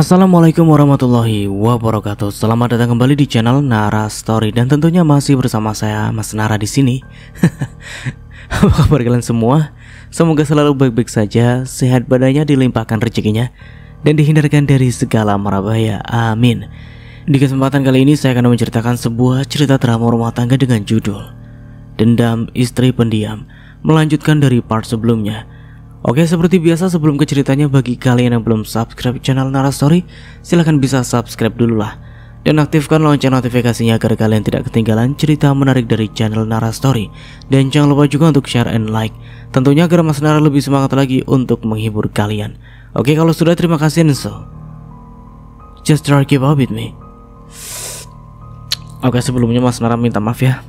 Assalamualaikum warahmatullahi wabarakatuh. Selamat datang kembali di channel Nara Story dan tentunya masih bersama saya Mas Nara di sini. Apa kabar kalian semua? Semoga selalu baik-baik saja, sehat badannya, dilimpahkan rezekinya dan dihindarkan dari segala mara bahaya. Amin. Di kesempatan kali ini saya akan menceritakan sebuah cerita drama rumah tangga dengan judul Dendam Istri Pendiam, melanjutkan dari part sebelumnya. Oke, seperti biasa sebelum ke ceritanya, bagi kalian yang belum subscribe channel Nara Story, silahkan bisa subscribe dulu lah dan aktifkan lonceng notifikasinya agar kalian tidak ketinggalan cerita menarik dari channel Nara Story. Dan jangan lupa juga untuk share and like, tentunya agar Mas Nara lebih semangat lagi untuk menghibur kalian. Oke, kalau sudah terima kasih, and so just try keep up with me. Oke, sebelumnya Mas Nara minta maaf ya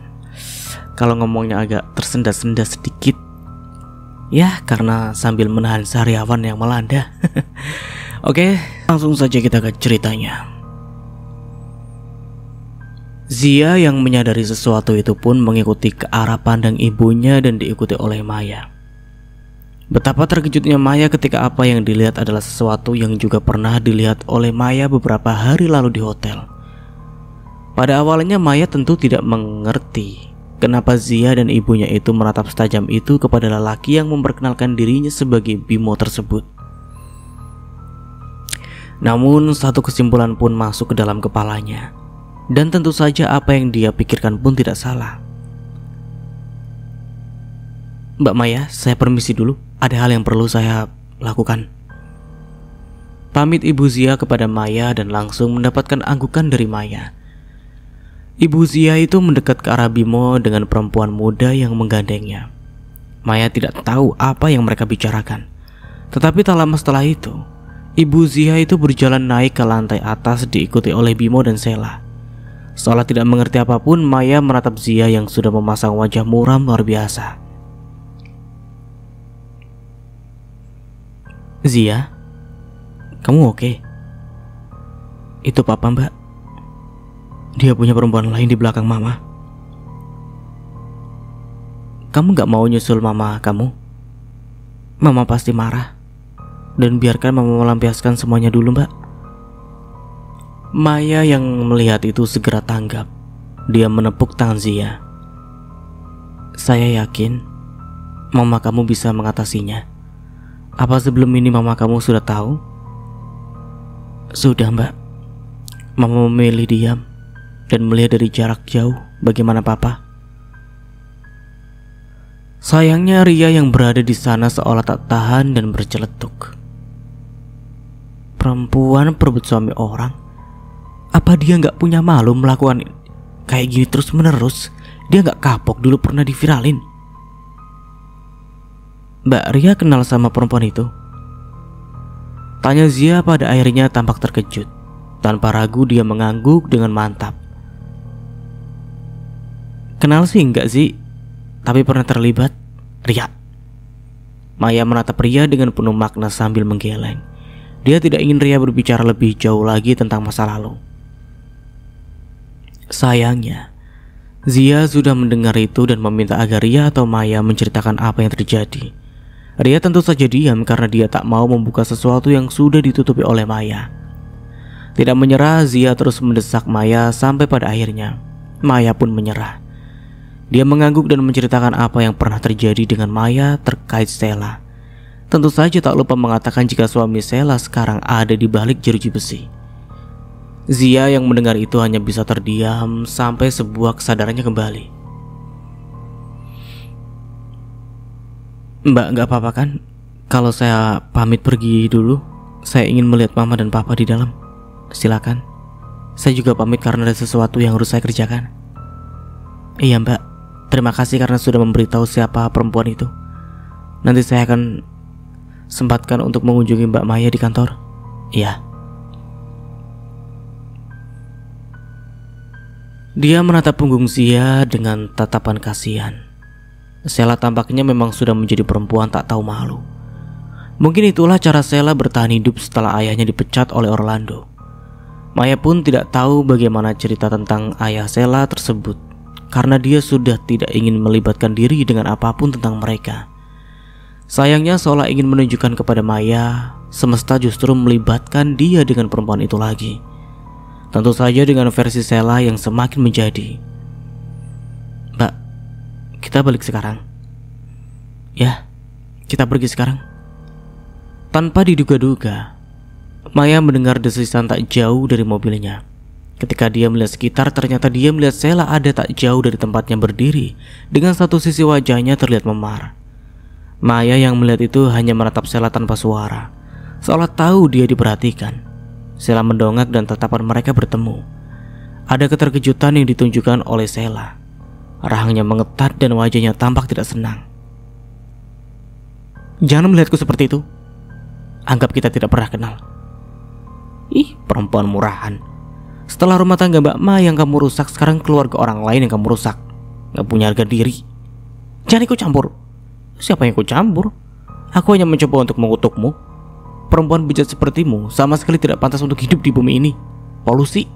kalau ngomongnya agak tersendat-sendat sedikit. Ya, karena sambil menahan sariawan yang melanda. Oke, langsung saja kita ke ceritanya. Zia yang menyadari sesuatu itu pun mengikuti ke arah pandang ibunya dan diikuti oleh Maya. Betapa terkejutnya Maya ketika apa yang dilihat adalah sesuatu yang juga pernah dilihat oleh Maya beberapa hari lalu di hotel. Pada awalnya Maya tentu tidak mengerti kenapa Zia dan ibunya itu meratap setajam itu kepada lelaki yang memperkenalkan dirinya sebagai Bimo tersebut. Namun satu kesimpulan pun masuk ke dalam kepalanya, dan tentu saja apa yang dia pikirkan pun tidak salah. Mbak Maya, saya permisi dulu, ada hal yang perlu saya lakukan. Pamit Ibu Zia kepada Maya dan langsung mendapatkan anggukan dari Maya. Ibu Zia itu mendekat ke arah Bimo dengan perempuan muda yang menggandengnya. Maya tidak tahu apa yang mereka bicarakan. Tetapi tak lama setelah itu, Ibu Zia itu berjalan naik ke lantai atas diikuti oleh Bimo dan Sela. Seolah tidak mengerti apapun, Maya menatap Zia yang sudah memasang wajah muram luar biasa. Zia, kamu oke? Itu papa, Mbak. Dia punya perempuan lain di belakang mama. Kamu gak mau nyusul mama kamu? Mama pasti marah. Dan biarkan mama melampiaskan semuanya dulu, Mbak. Maya yang melihat itu segera tanggap. Dia menepuk tangan Zia. Saya yakin mama kamu bisa mengatasinya. Apa sebelum ini mama kamu sudah tahu? Sudah, Mbak. Mama memilih diam dan melihat dari jarak jauh bagaimana papa. Sayangnya Ria yang berada di sana seolah tak tahan dan berceletuk. Perempuan perebut suami orang. Apa dia gak punya malu melakukan kayak gini terus menerus? Dia gak kapok dulu pernah diviralin? Mbak Ria kenal sama perempuan itu? Tanya Zia pada akhirnya tampak terkejut. Tanpa ragu dia mengangguk dengan mantap. Kenal sih enggak sih, tapi pernah terlibat. Ria. Maya menatap Ria dengan penuh makna sambil menggeleng. Dia tidak ingin Ria berbicara lebih jauh lagi tentang masa lalu. Sayangnya, Zia sudah mendengar itu dan meminta agar Ria atau Maya menceritakan apa yang terjadi. Ria tentu saja diam karena dia tak mau membuka sesuatu yang sudah ditutupi oleh Maya. Tidak menyerah, Zia terus mendesak Maya sampai pada akhirnya Maya pun menyerah. Dia mengangguk dan menceritakan apa yang pernah terjadi dengan Maya terkait Sela. Tentu saja tak lupa mengatakan jika suami Sela sekarang ada di balik jeruji besi. Zia yang mendengar itu hanya bisa terdiam sampai sebuah kesadarannya kembali. Mbak, gak apa-apa kan kalau saya pamit pergi dulu? Saya ingin melihat mama dan papa di dalam. Silakan. Saya juga pamit karena ada sesuatu yang harus saya kerjakan. Iya, Mbak. Terima kasih karena sudah memberitahu siapa perempuan itu. Nanti saya akan sempatkan untuk mengunjungi Mbak Maya di kantor. Iya. Dia menatap punggung Zia dengan tatapan kasihan. Sela tampaknya memang sudah menjadi perempuan tak tahu malu. Mungkin itulah cara Sela bertahan hidup setelah ayahnya dipecat oleh Orlando. Maya pun tidak tahu bagaimana cerita tentang ayah Sela tersebut, karena dia sudah tidak ingin melibatkan diri dengan apapun tentang mereka. Sayangnya seolah ingin menunjukkan kepada Maya semesta justru melibatkan dia dengan perempuan itu lagi. Tentu saja dengan versi Sheila yang semakin menjadi. Mbak, kita balik sekarang. Ya, kita pergi sekarang. Tanpa diduga-duga, Maya mendengar desisan tak jauh dari mobilnya. Ketika dia melihat sekitar, ternyata dia melihat Sheila ada tak jauh dari tempatnya berdiri, dengan satu sisi wajahnya terlihat memar. Maya yang melihat itu hanya menatap Sheila tanpa suara, seolah tahu dia diperhatikan. Sheila mendongak dan tatapan mereka bertemu. Ada keterkejutan yang ditunjukkan oleh Sheila. Rahangnya mengetat dan wajahnya tampak tidak senang. Jangan melihatku seperti itu. Anggap kita tidak pernah kenal. Ih, perempuan murahan. Setelah rumah tangga Mbak Ma yang kamu rusak, sekarang keluarga orang lain yang kamu rusak. Gak punya harga diri. Jangan ikut campur. Siapa yang ikut campur? Aku hanya mencoba untuk mengutukmu. Perempuan bejat sepertimu sama sekali tidak pantas untuk hidup di bumi ini. Polusi.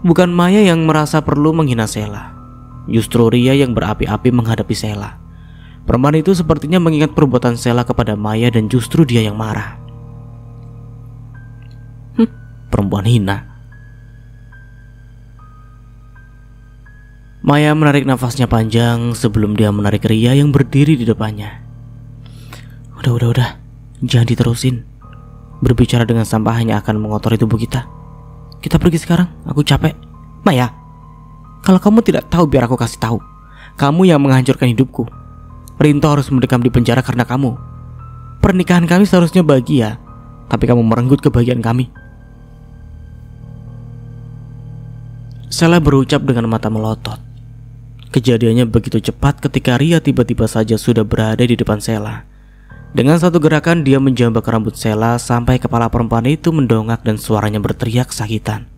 Bukan Maya yang merasa perlu menghina Sheila. Justru Ria yang berapi-api menghadapi Sheila. Perempuan itu sepertinya mengingat perbuatan Sheila kepada Maya dan justru dia yang marah. Perempuan hina. Maya menarik nafasnya panjang sebelum dia menarik Ria yang berdiri di depannya. Udah. Jangan diterusin. Berbicara dengan sampah hanya akan mengotori tubuh kita. Kita pergi sekarang, aku capek. Maya, kalau kamu tidak tahu biar aku kasih tahu. Kamu yang menghancurkan hidupku. Rinto harus mendekam di penjara karena kamu. Pernikahan kami seharusnya bahagia, tapi kamu merenggut kebahagiaan kami. Sheila berucap dengan mata melotot. Kejadiannya begitu cepat ketika Ria tiba-tiba saja sudah berada di depan Sheila. Dengan satu gerakan dia menjambak rambut Sheila sampai kepala perempuan itu mendongak dan suaranya berteriak kesakitan.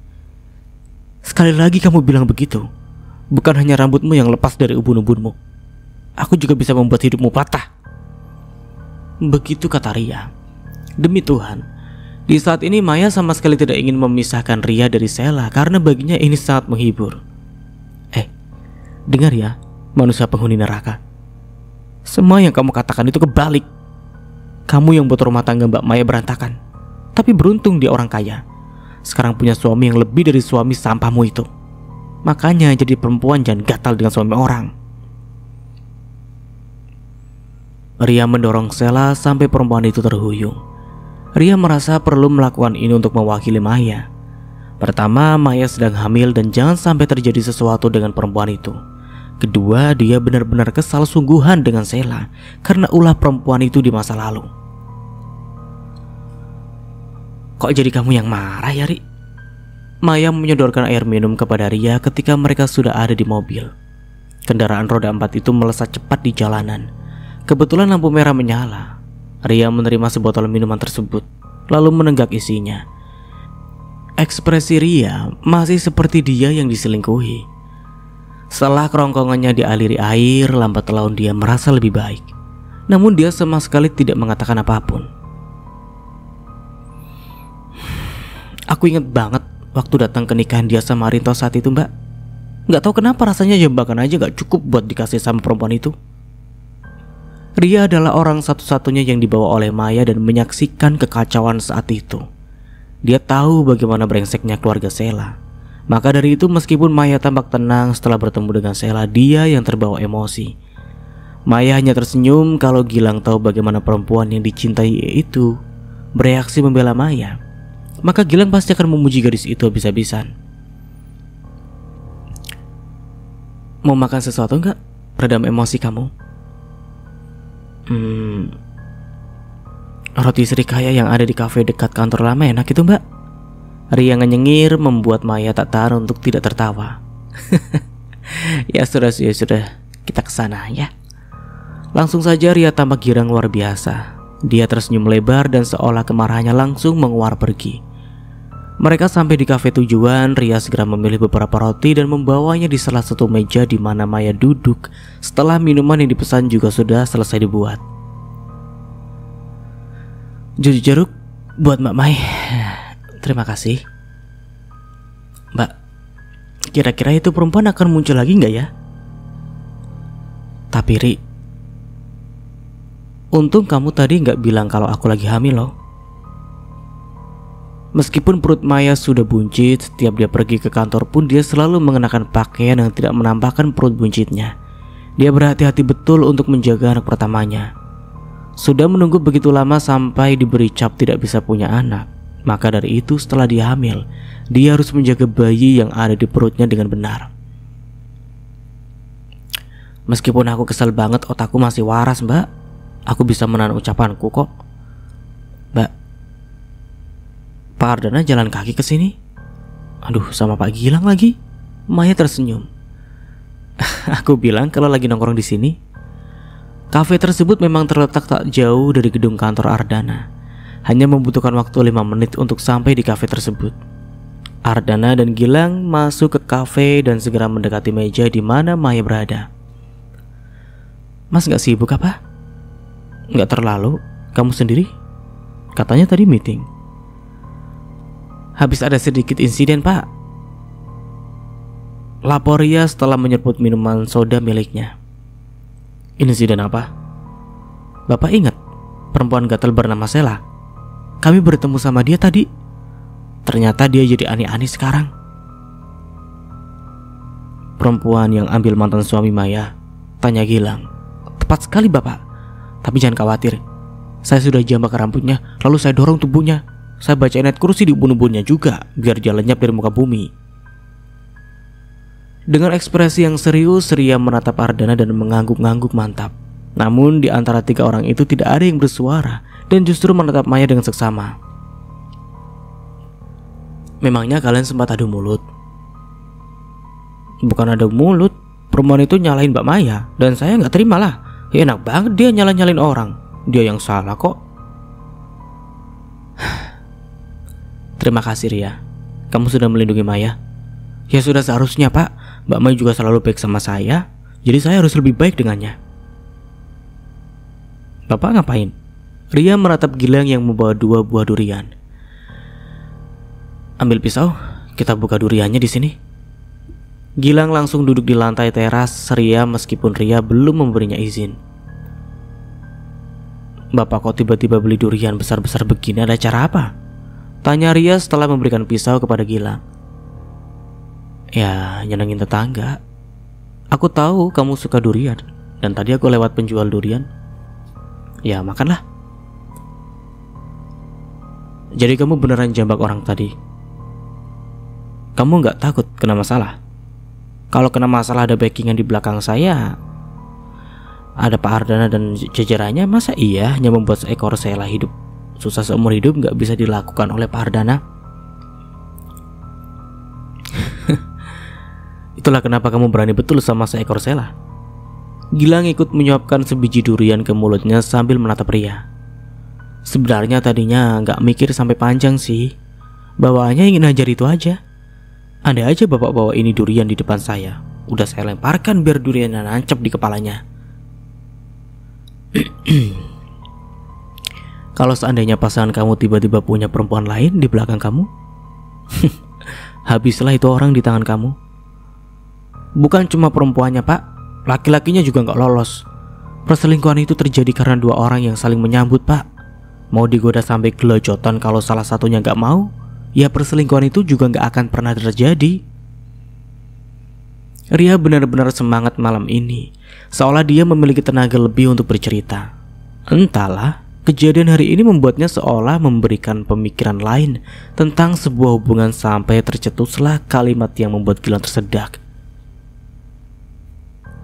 Sekali lagi kamu bilang begitu. Bukan hanya rambutmu yang lepas dari ubun-ubunmu. Aku juga bisa membuat hidupmu patah. Begitu kata Ria. Demi Tuhan, di saat ini Maya sama sekali tidak ingin memisahkan Ria dari Sheila karena baginya ini sangat menghibur. Dengar ya, manusia penghuni neraka. Semua yang kamu katakan itu kebalik. Kamu yang buat rumah tangga Mbak Maya berantakan. Tapi beruntung dia orang kaya. Sekarang punya suami yang lebih dari suami sampahmu itu. Makanya jadi perempuan jangan gatal dengan suami orang. Ria mendorong Sheila sampai perempuan itu terhuyung. Ria merasa perlu melakukan ini untuk mewakili Maya. Pertama, Maya sedang hamil dan jangan sampai terjadi sesuatu dengan perempuan itu. Kedua, dia benar-benar kesal sungguhan dengan Sheila karena ulah perempuan itu di masa lalu. Kok jadi kamu yang marah ya, Ri? Maya menyodorkan air minum kepada Ria ketika mereka sudah ada di mobil. Kendaraan roda 4 itu melesat cepat di jalanan. Kebetulan lampu merah menyala. Ria menerima sebotol minuman tersebut, lalu menenggak isinya. Ekspresi Ria masih seperti dia yang diselingkuhi. Setelah kerongkongannya dialiri air, lambat laun dia merasa lebih baik. Namun dia sama sekali tidak mengatakan apapun. Aku ingat banget waktu datang ke nikahan dia sama Rinto saat itu, Mbak. Gak tahu kenapa rasanya jebakan aja gak cukup buat dikasih sama perempuan itu. Ria adalah orang satu-satunya yang dibawa oleh Maya dan menyaksikan kekacauan saat itu. Dia tahu bagaimana brengseknya keluarga Sheila. Maka dari itu meskipun Maya tampak tenang setelah bertemu dengan Sheila, dia yang terbawa emosi. Maya hanya tersenyum kalau Gilang tahu bagaimana perempuan yang dicintai itu bereaksi membela Maya. Maka Gilang pasti akan memuji gadis itu habis-habisan. Mau makan sesuatu enggak? Peredam emosi kamu. Roti serikaya yang ada di kafe dekat kantor lama enak itu, Mbak. Ria ngenyengir membuat Maya tak tahan untuk tidak tertawa. Ya sudah, kita kesana ya. Langsung saja Ria tampak girang luar biasa. Dia tersenyum lebar dan seolah kemarahannya langsung menguar pergi. Mereka sampai di kafe tujuan. Ria segera memilih beberapa roti dan membawanya di salah satu meja di mana Maya duduk setelah minuman yang dipesan juga sudah selesai dibuat. Jus jeruk buat Mbak Mai. Terima kasih. Mbak, kira-kira itu perempuan akan muncul lagi nggak ya? Tapi Ri, Untung kamu tadi nggak bilang kalau aku lagi hamil loh. Meskipun perut Maya sudah buncit, setiap dia pergi ke kantor pun dia selalu mengenakan pakaian yang tidak menampakkan perut buncitnya. Dia berhati-hati betul untuk menjaga anak pertamanya. Sudah menunggu begitu lama sampai diberi cap tidak bisa punya anak. Maka dari itu setelah dia hamil, dia harus menjaga bayi yang ada di perutnya dengan benar. Meskipun aku kesal banget, otakku masih waras, Mbak. Aku bisa menahan ucapanku kok. Mbak, Pak Ardana jalan kaki ke sini. Aduh, sama Pak Gilang lagi. Maya tersenyum. Aku bilang kalau lagi nongkrong di sini. Kafe tersebut memang terletak tak jauh dari gedung kantor Ardana. Hanya membutuhkan waktu 5 menit untuk sampai di kafe tersebut. Ardana dan Gilang masuk ke kafe dan segera mendekati meja di mana Maya berada. Mas gak sibuk apa? Gak terlalu. Kamu sendiri? Katanya tadi meeting. Habis ada sedikit insiden, Pak. Lapor Ria setelah menyeruput minuman soda miliknya. Insiden apa? Bapak ingat perempuan gatel bernama Sela? Kami bertemu sama dia tadi. Ternyata dia jadi aneh-aneh sekarang. Perempuan yang ambil mantan suami Maya? Tanya Gilang. Tepat sekali, Bapak. Tapi jangan khawatir. Saya sudah jambak rambutnya, lalu saya dorong tubuhnya. Saya baca ayat kursi di ubun-ubunnya juga, biar dia lenyap dari muka bumi. Dengan ekspresi yang serius, Ria menatap Ardana dan mengangguk-ngangguk mantap. Namun di antara 3 orang itu tidak ada yang bersuara dan justru menatap Maya dengan seksama. Memangnya kalian sempat adu mulut? Bukan adu mulut, perempuan itu nyalahin Mbak Maya dan saya nggak terima lah. Ya enak banget dia nyalain orang. Dia yang salah kok. Terima kasih Ria, kamu sudah melindungi Maya. Ya sudah seharusnya Pak, Mbak Maya juga selalu baik sama saya, jadi saya harus lebih baik dengannya. Bapak ngapain? Ria menatap Gilang yang membawa 2 buah durian. Ambil pisau, kita buka duriannya di sini. Gilang langsung duduk di lantai teras Ria meskipun Ria belum memberinya izin. Bapak kok tiba-tiba beli durian besar-besar begini, ada cara apa? Tanya Ria setelah memberikan pisau kepada Gilang. Ya, nyenengin tetangga. Aku tahu kamu suka durian, dan tadi aku lewat penjual durian. Ya, makanlah. Jadi kamu beneran jambak orang tadi? Kamu gak takut kena masalah? Kalau kena masalah ada backingan di belakang saya. Ada Pak Ardana dan jajarannya, masa iya hanya membuat seekor Sela hidup susah seumur hidup gak bisa dilakukan oleh Pak Ardana? Itulah kenapa kamu berani betul sama seekor Sela. Gilang ikut menyuapkan sebiji durian ke mulutnya sambil menatap Ria. Sebenarnya tadinya gak mikir sampai panjang sih. Bawaannya ingin hajar itu aja. Andai aja bapak bawa ini durian di depan saya, udah saya lemparkan biar duriannya nancap di kepalanya. Kalau seandainya pasangan kamu tiba-tiba punya perempuan lain di belakang kamu, habislah itu orang di tangan kamu. Bukan cuma perempuannya Pak, laki-lakinya juga gak lolos. Perselingkuhan itu terjadi karena 2 orang yang saling menyambut Pak. Mau digoda sampai gelojotan, kalau salah satunya gak mau, ya perselingkuhan itu juga gak akan pernah terjadi. Ria benar-benar semangat malam ini, seolah dia memiliki tenaga lebih untuk bercerita. Entahlah, kejadian hari ini membuatnya seolah memberikan pemikiran lain tentang sebuah hubungan sampai tercetuslah kalimat yang membuat Gilang tersedak.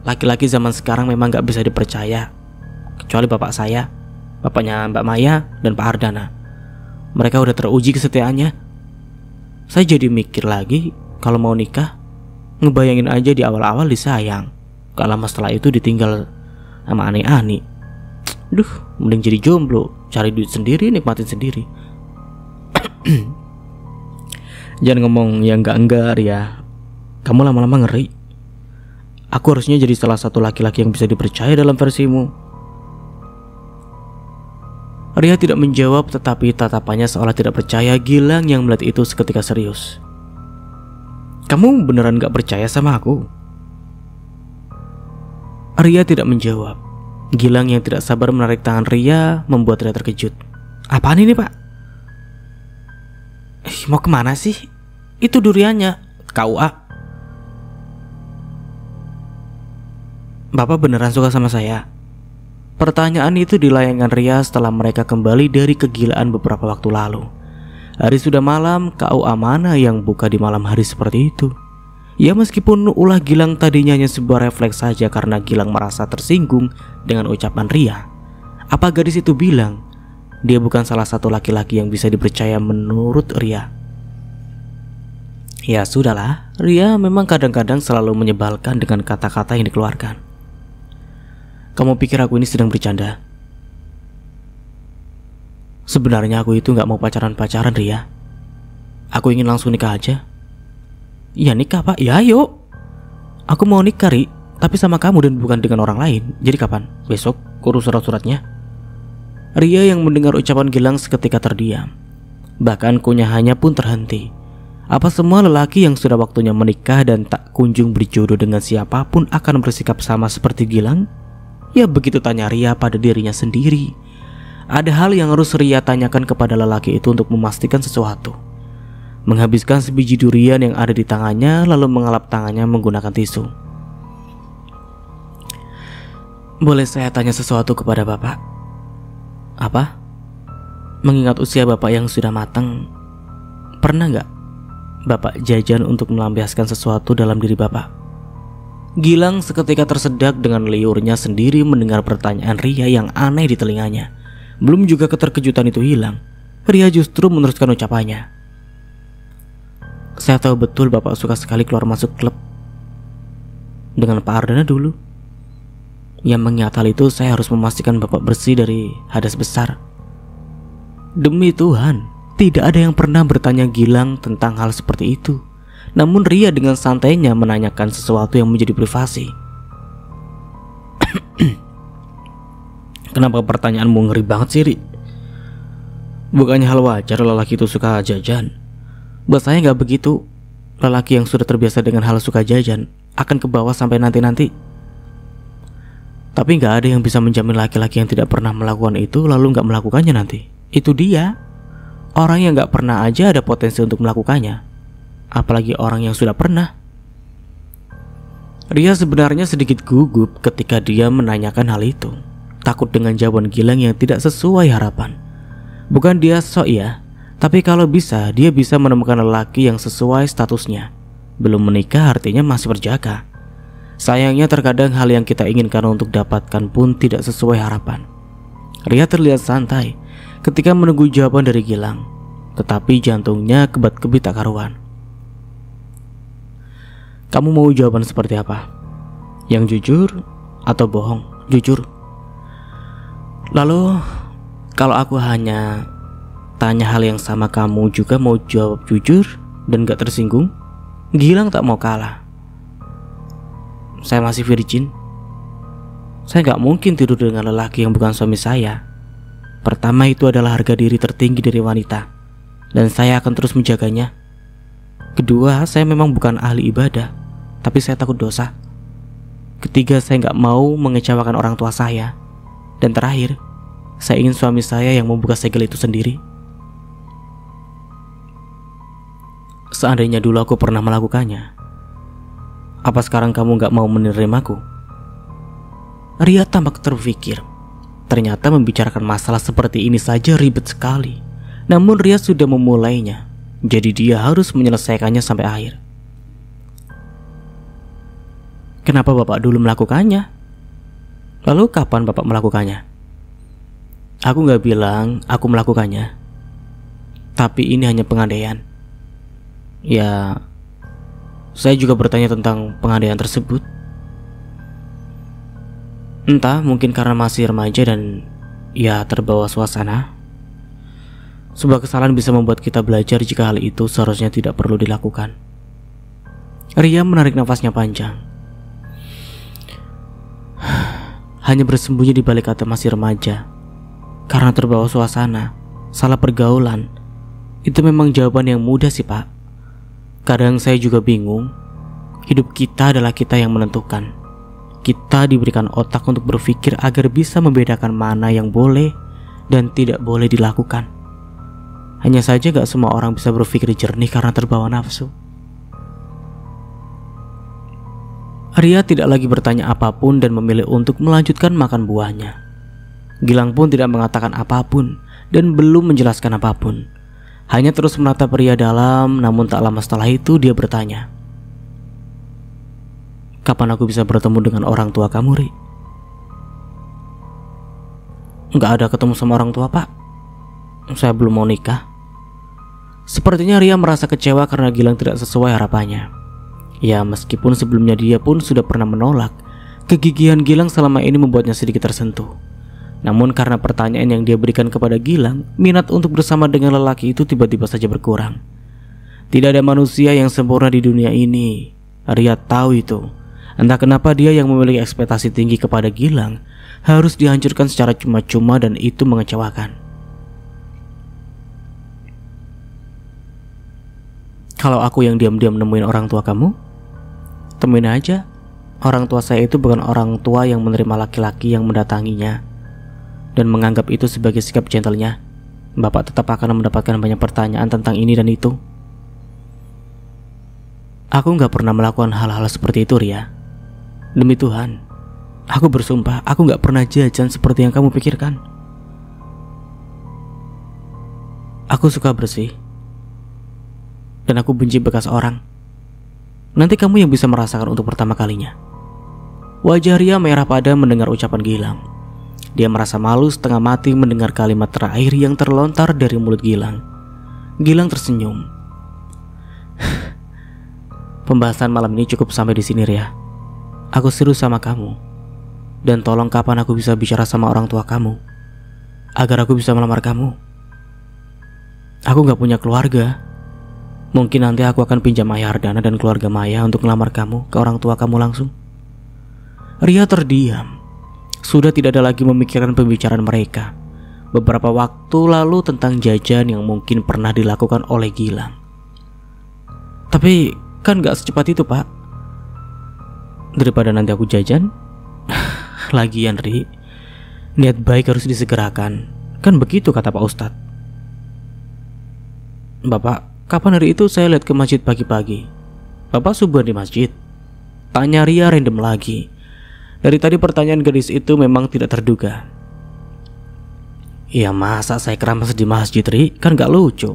Laki-laki zaman sekarang memang gak bisa dipercaya, kecuali bapak saya, bapaknya Mbak Maya dan Pak Ardana. Mereka udah teruji kesetiaannya. Saya jadi mikir lagi, kalau mau nikah, ngebayangin aja di awal-awal disayang, gak lama setelah itu ditinggal sama aneh-aneh. Duh, mending jadi jomblo, cari duit sendiri, nikmatin sendiri. Jangan ngomong yang enggak ya. Kamu lama-lama ngeri. Aku harusnya jadi salah satu laki-laki yang bisa dipercaya dalam versimu. Ria tidak menjawab, tetapi tatapannya seolah tidak percaya. Gilang yang melihat itu seketika serius. Kamu beneran gak percaya sama aku? Ria tidak menjawab. Gilang yang tidak sabar menarik tangan Ria membuat Ria terkejut. Apaan ini, Pak? Mau kemana sih? Itu duriannya, KUA. Bapak beneran suka sama saya? Pertanyaan itu dilayangkan Ria setelah mereka kembali dari kegilaan beberapa waktu lalu. Hari sudah malam, KUA mana yang buka di malam hari seperti itu? Ya meskipun ulah Gilang tadinya hanya sebuah refleks saja karena Gilang merasa tersinggung dengan ucapan Ria. Apa gadis itu bilang dia bukan salah satu laki-laki yang bisa dipercaya menurut Ria? Ya sudahlah, Ria memang kadang-kadang selalu menyebalkan dengan kata-kata yang dikeluarkan. Kamu pikir aku ini sedang bercanda? Sebenarnya aku itu gak mau pacaran-pacaran, Ria. Aku ingin langsung nikah aja. Ya nikah, Pak. Ya ayo. Aku mau nikah, Ri, tapi sama kamu dan bukan dengan orang lain. Jadi kapan? Besok? Urus surat-suratnya. Ria yang mendengar ucapan Gilang seketika terdiam. Bahkan kunyahnya pun terhenti. Apa semua lelaki yang sudah waktunya menikah dan tak kunjung berjodoh dengan siapapun akan bersikap sama seperti Gilang? Ya begitu tanya Ria pada dirinya sendiri. Ada hal yang harus Ria tanyakan kepada lelaki itu untuk memastikan sesuatu. Menghabiskan sebiji durian yang ada di tangannya, lalu mengelap tangannya menggunakan tisu. Boleh saya tanya sesuatu kepada Bapak? Apa? Mengingat usia Bapak yang sudah matang, pernah gak Bapak jajan untuk melampiaskan sesuatu dalam diri Bapak? Gilang seketika tersedak dengan liurnya sendiri mendengar pertanyaan Ria yang aneh di telinganya. Belum juga keterkejutan itu hilang, Ria justru meneruskan ucapannya. Saya tahu betul Bapak suka sekali keluar masuk klub dengan Pak Ardana dulu. Yang mengingat hal itu, saya harus memastikan Bapak bersih dari hadas besar. Demi Tuhan, tidak ada yang pernah bertanya Gilang tentang hal seperti itu. Namun Ria dengan santainya menanyakan sesuatu yang menjadi privasi. Kenapa pertanyaanmu ngeri banget sih, Ri? Bukannya hal wajar lelaki itu suka jajan? Buat saya gak begitu. Lelaki yang sudah terbiasa dengan hal suka jajan akan ke bawah sampai nanti-nanti. Tapi gak ada yang bisa menjamin laki-laki yang tidak pernah melakukan itu lalu gak melakukannya nanti. Itu dia. Orang yang gak pernah aja ada potensi untuk melakukannya, apalagi orang yang sudah pernah. Ria sebenarnya sedikit gugup ketika dia menanyakan hal itu. Takut dengan jawaban Gilang yang tidak sesuai harapan. Bukan dia sok ya, tapi kalau bisa dia bisa menemukan lelaki yang sesuai statusnya. Belum menikah artinya masih berjaga. Sayangnya terkadang hal yang kita inginkan untuk dapatkan pun tidak sesuai harapan. Ria terlihat santai ketika menunggu jawaban dari Gilang, tetapi jantungnya kebat-kebit tak karuan. Kamu mau jawaban seperti apa? Yang jujur atau bohong? Jujur. Lalu kalau aku hanya tanya hal yang sama, kamu juga mau jawab jujur dan gak tersinggung? Gilang tak mau kalah. Saya masih virgin. Saya gak mungkin tidur dengan lelaki yang bukan suami saya. Pertama, itu adalah harga diri tertinggi dari wanita, dan saya akan terus menjaganya. Kedua, saya memang bukan ahli ibadah, tapi saya takut dosa. Ketiga, saya gak mau mengecewakan orang tua saya. Dan terakhir, saya ingin suami saya yang membuka segel itu sendiri. Seandainya dulu aku pernah melakukannya, apa sekarang kamu gak mau menerimaku? Ria tampak terpikir. Ternyata membicarakan masalah seperti ini saja ribet sekali. Namun Ria sudah memulainya, jadi dia harus menyelesaikannya sampai akhir. Kenapa Bapak dulu melakukannya? Lalu kapan Bapak melakukannya? Aku gak bilang aku melakukannya, tapi ini hanya pengandaian. Ya, saya juga bertanya tentang pengandaian tersebut. Entah, mungkin karena masih remaja dan ya terbawa suasana. Sebuah kesalahan bisa membuat kita belajar jika hal itu seharusnya tidak perlu dilakukan. Ria menarik nafasnya panjang. Hanya bersembunyi di balik kata masih remaja karena terbawa suasana, salah pergaulan. Itu memang jawaban yang mudah sih, Pak. Kadang saya juga bingung. Hidup kita adalah kita yang menentukan. Kita diberikan otak untuk berpikir agar bisa membedakan mana yang boleh dan tidak boleh dilakukan. Hanya saja gak semua orang bisa berpikir jernih karena terbawa nafsu. Ria tidak lagi bertanya apapun dan memilih untuk melanjutkan makan buahnya. Gilang pun tidak mengatakan apapun dan belum menjelaskan apapun. Hanya terus menatap Ria dalam, namun tak lama setelah itu dia bertanya, "Kapan aku bisa bertemu dengan orang tua kamu, Ri?" "Nggak ada ketemu sama orang tua, Pak. Saya belum mau nikah." Sepertinya Ria merasa kecewa karena Gilang tidak sesuai harapannya. Ya, meskipun sebelumnya dia pun sudah pernah menolak, kegigihan Gilang selama ini membuatnya sedikit tersentuh. Namun karena pertanyaan yang dia berikan kepada Gilang, minat untuk bersama dengan lelaki itu tiba-tiba saja berkurang. Tidak ada manusia yang sempurna di dunia ini. Ria tahu itu. Entah kenapa dia yang memiliki ekspektasi tinggi kepada Gilang harus dihancurkan secara cuma-cuma dan itu mengecewakan. "Kalau aku yang diam-diam nemuin orang tua kamu, temuin aja. Orang tua saya itu bukan orang tua yang menerima laki-laki yang mendatanginya dan menganggap itu sebagai sikap gentlenya. Bapak tetap akan mendapatkan banyak pertanyaan tentang ini dan itu." "Aku gak pernah melakukan hal-hal seperti itu, Ria. Demi Tuhan, aku bersumpah aku gak pernah jajan seperti yang kamu pikirkan. Aku suka bersih dan aku benci bekas orang. Nanti kamu yang bisa merasakan untuk pertama kalinya." Wajah Ria merah padam mendengar ucapan Gilang. Dia merasa malu setengah mati mendengar kalimat terakhir yang terlontar dari mulut Gilang. Gilang tersenyum. "Pembahasan malam ini cukup sampai di sini, Ria. Aku serius sama kamu. Dan tolong kapan aku bisa bicara sama orang tua kamu agar aku bisa melamar kamu. Aku gak punya keluarga. Mungkin nanti aku akan pinjam Maya Ardana dan keluarga Maya untuk melamar kamu ke orang tua kamu langsung." Ria terdiam. Sudah tidak ada lagi memikirkan pembicaraan mereka beberapa waktu lalu tentang jajan yang mungkin pernah dilakukan oleh Gilang. "Tapi kan gak secepat itu, Pak. Daripada nanti aku jajan." "Lagian, Ri, niat baik harus disegerakan. Kan begitu kata Pak Ustadz." "Bapak, kapan hari itu saya lihat ke masjid pagi-pagi? Bapak subuhan di masjid?" Tanya Ria random lagi. Dari tadi pertanyaan gadis itu memang tidak terduga. "Ya masa saya keramas di masjid, Ri? Kan gak lucu."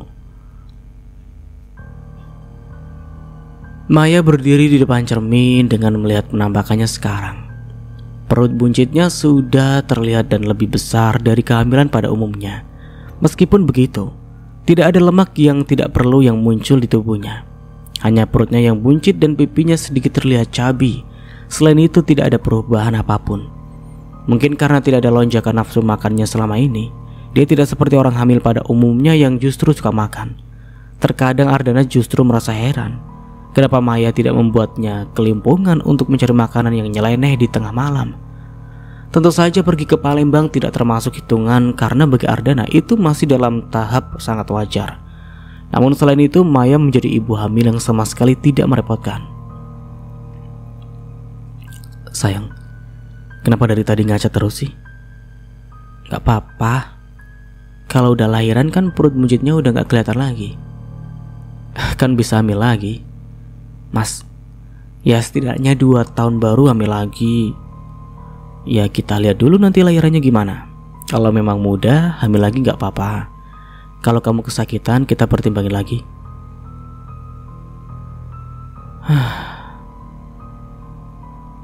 Maya berdiri di depan cermin dengan melihat penampakannya sekarang. Perut buncitnya sudah terlihat dan lebih besar dari kehamilan pada umumnya. Meskipun begitu, tidak ada lemak yang tidak perlu yang muncul di tubuhnya. Hanya perutnya yang buncit dan pipinya sedikit terlihat cabi. Selain itu tidak ada perubahan apapun. Mungkin karena tidak ada lonjakan nafsu makannya selama ini, dia tidak seperti orang hamil pada umumnya yang justru suka makan. Terkadang Ardana justru merasa heran kenapa Maya tidak membuatnya kelimpungan untuk mencari makanan yang nyeleneh di tengah malam. Tentu saja pergi ke Palembang tidak termasuk hitungan karena bagi Ardana itu masih dalam tahap sangat wajar. Namun selain itu Maya menjadi ibu hamil yang sama sekali tidak merepotkan. "Sayang, kenapa dari tadi ngaca terus sih?" "Gak apa-apa. Kalau udah lahiran kan perut buncitnya udah gak kelihatan lagi. Kan bisa hamil lagi. Mas, ya setidaknya 2 tahun baru hamil lagi. Ya kita lihat dulu nanti lahirannya gimana. Kalau memang muda, hamil lagi gak apa-apa. Kalau kamu kesakitan, kita pertimbangin lagi."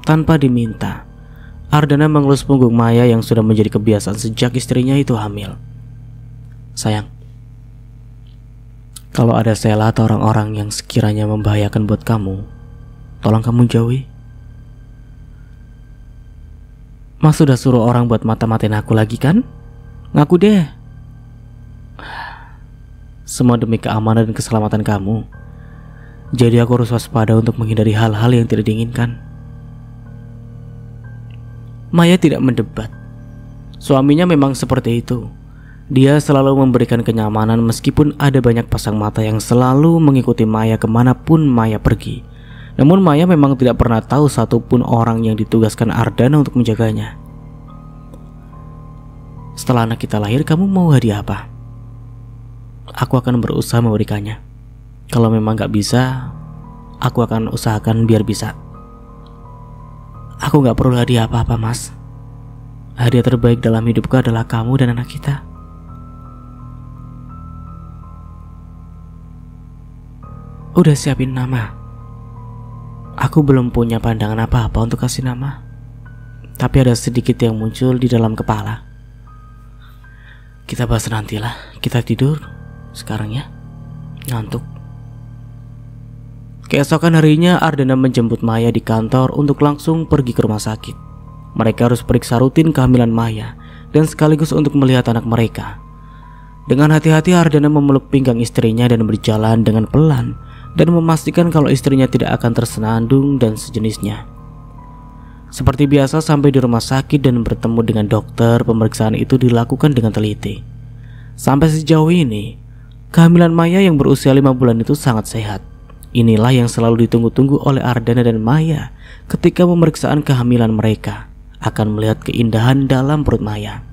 Tanpa diminta, Ardana mengelus punggung Maya yang sudah menjadi kebiasaan sejak istrinya itu hamil. "Sayang, kalau ada Sela atau orang-orang yang sekiranya membahayakan buat kamu, tolong kamu jauhi. Mas sudah suruh orang buat mata-matain aku lagi kan? Ngaku deh. Semua demi keamanan dan keselamatan kamu. Jadi aku harus waspada untuk menghindari hal-hal yang tidak diinginkan." Maya tidak mendebat. Suaminya memang seperti itu. Dia selalu memberikan kenyamanan meskipun ada banyak pasang mata yang selalu mengikuti Maya kemanapun Maya pergi. Namun Maya memang tidak pernah tahu satupun orang yang ditugaskan Ardana untuk menjaganya. Setelah anak kita lahir, kamu mau hadiah apa? Aku akan berusaha memberikannya. Kalau memang gak bisa, aku akan usahakan biar bisa. Aku gak perlu hadiah apa-apa, Mas. Hadiah terbaik dalam hidupku adalah kamu dan anak kita. Udah siapin nama. Aku belum punya pandangan apa-apa untuk kasih nama, tapi ada sedikit yang muncul di dalam kepala. Kita bahas nantilah. Kita tidur sekarang ya. Ngantuk. Keesokan harinya Ardana menjemput Maya di kantor untuk langsung pergi ke rumah sakit. Mereka harus periksa rutin kehamilan Maya dan sekaligus untuk melihat anak mereka. Dengan hati-hati Ardana memeluk pinggang istrinya dan berjalan dengan pelan dan memastikan kalau istrinya tidak akan tersenandung dan sejenisnya. Seperti biasa sampai di rumah sakit dan bertemu dengan dokter, pemeriksaan itu dilakukan dengan teliti. Sampai sejauh ini, kehamilan Maya yang berusia 5 bulan itu sangat sehat. Inilah yang selalu ditunggu-tunggu oleh Ardana dan Maya ketika pemeriksaan kehamilan mereka, akan melihat keindahan dalam perut Maya.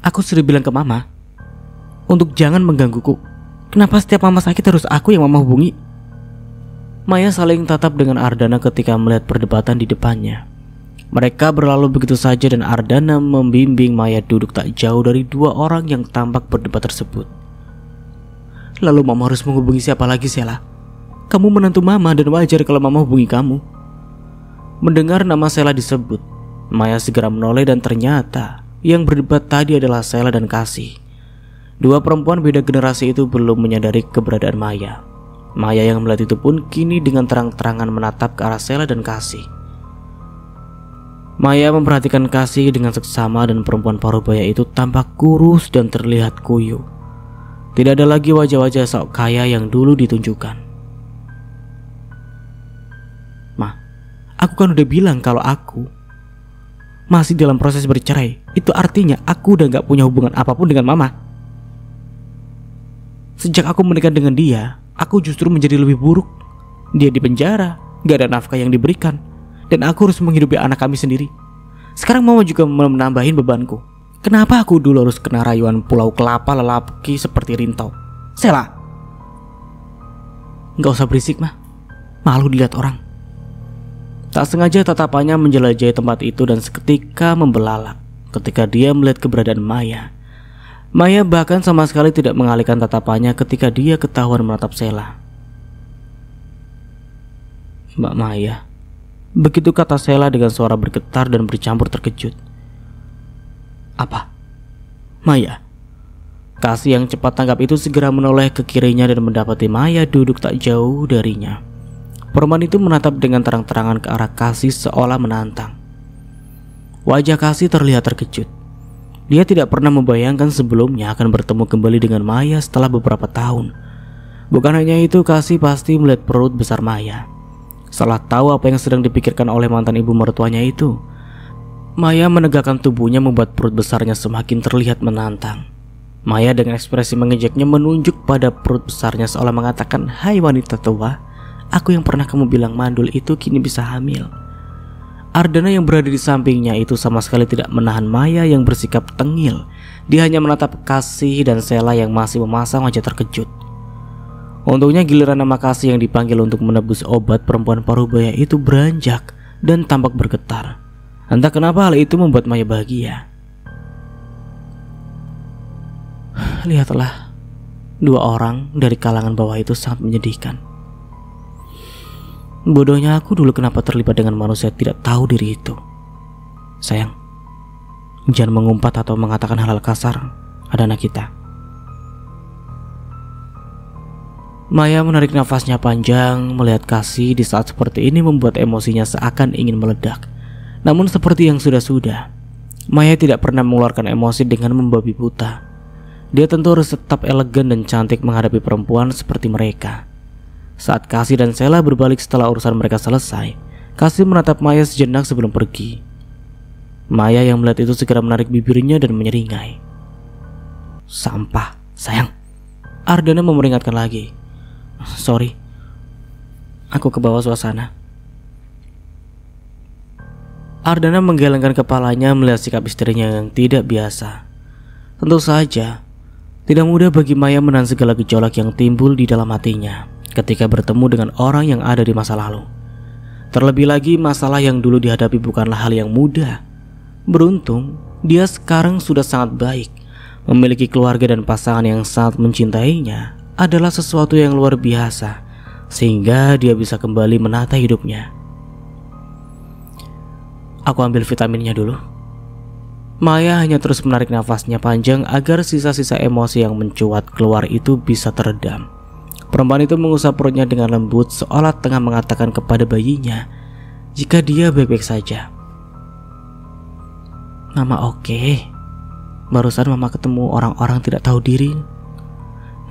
Aku sudah bilang ke Mama untuk jangan menggangguku. Kenapa setiap Mama sakit harus aku yang Mama hubungi? Maya saling tatap dengan Ardana ketika melihat perdebatan di depannya. Mereka berlalu begitu saja dan Ardana membimbing Maya duduk tak jauh dari dua orang yang tampak berdebat tersebut. Lalu Mama harus menghubungi siapa lagi, Sheila? Kamu menantu Mama dan wajar kalau Mama hubungi kamu. Mendengar nama Sheila disebut, Maya segera menoleh dan ternyata yang berdebat tadi adalah Sheila dan Kasih. Dua perempuan beda generasi itu belum menyadari keberadaan Maya. Maya yang melihat itu pun kini dengan terang-terangan menatap ke arah Sheila dan Kasih. Maya memperhatikan Kasih dengan seksama dan perempuan parubaya itu tampak kurus dan terlihat kuyup. Tidak ada lagi wajah-wajah sok kaya yang dulu ditunjukkan. Ma, aku kan udah bilang kalau aku masih dalam proses bercerai. Itu artinya aku udah gak punya hubungan apapun dengan Mama. Sejak aku menikah dengan dia, aku justru menjadi lebih buruk. Dia di penjara, gak ada nafkah yang diberikan, dan aku harus menghidupi anak kami sendiri. Sekarang Mama juga menambahin bebanku. Kenapa aku dulu harus kena rayuan pulau kelapa lelaki seperti Rinto? Sheila, gak usah berisik, Ma. Malu dilihat orang. Tak sengaja tatapannya menjelajahi tempat itu dan seketika membelalak ketika dia melihat keberadaan Maya. Maya bahkan sama sekali tidak mengalihkan tatapannya ketika dia ketahuan menatap Sheila. Mbak Maya, begitu kata Sheila dengan suara bergetar dan bercampur terkejut. Apa? Maya? Kasih yang cepat tanggap itu segera menoleh ke kirinya dan mendapati Maya duduk tak jauh darinya. Perempuan itu menatap dengan terang-terangan ke arah Kasih seolah menantang. Wajah Kasih terlihat terkejut. Dia tidak pernah membayangkan sebelumnya akan bertemu kembali dengan Maya setelah beberapa tahun. Bukan hanya itu, Kasih pasti melihat perut besar Maya. Setelah tahu apa yang sedang dipikirkan oleh mantan ibu mertuanya itu, Maya menegakkan tubuhnya membuat perut besarnya semakin terlihat menantang. Maya dengan ekspresi mengejeknya menunjuk pada perut besarnya seolah mengatakan, "Hai wanita tua, aku yang pernah kamu bilang mandul itu kini bisa hamil." Ardana yang berada di sampingnya itu sama sekali tidak menahan Maya yang bersikap tengil. Dia hanya menatap Kasih dan Sheila yang masih memasang wajah terkejut. Untungnya giliran nama Kasih yang dipanggil untuk menebus obat perempuan parubaya itu beranjak dan tampak bergetar. Entah kenapa hal itu membuat Maya bahagia. Lihatlah, dua orang dari kalangan bawah itu sangat menyedihkan. Bodohnya aku dulu kenapa terlibat dengan manusia tidak tahu diri itu. Sayang, jangan mengumpat atau mengatakan hal-hal kasar. Ada anak kita. Maya menarik nafasnya panjang. Melihat Kasih di saat seperti ini membuat emosinya seakan ingin meledak. Namun seperti yang sudah-sudah, Maya tidak pernah mengeluarkan emosi dengan membabi buta. Dia tentu harus tetap elegan dan cantik menghadapi perempuan seperti mereka. Saat Kasih dan Sheila berbalik setelah urusan mereka selesai, Kasih menatap Maya sejenak sebelum pergi. Maya yang melihat itu segera menarik bibirnya dan menyeringai. Sampah, sayang. Ardana memperingatkan lagi. Sorry, Aku ke bawah suasana. Ardana menggelengkan kepalanya melihat sikap istrinya yang tidak biasa. Tentu saja, tidak mudah bagi Maya menahan segala gejolak yang timbul di dalam hatinya ketika bertemu dengan orang yang ada di masa lalu. Terlebih lagi masalah yang dulu dihadapi bukanlah hal yang mudah. Beruntung, dia sekarang sudah sangat baik. Memiliki keluarga dan pasangan yang sangat mencintainya adalah sesuatu yang luar biasa, sehingga dia bisa kembali menata hidupnya. Aku ambil vitaminnya dulu. Maya hanya terus menarik nafasnya panjang agar sisa-sisa emosi yang mencuat keluar itu bisa teredam. Perempuan itu mengusap perutnya dengan lembut seolah tengah mengatakan kepada bayinya jika dia baik-baik saja. Mama oke. Barusan mama ketemu orang-orang tidak tahu diri.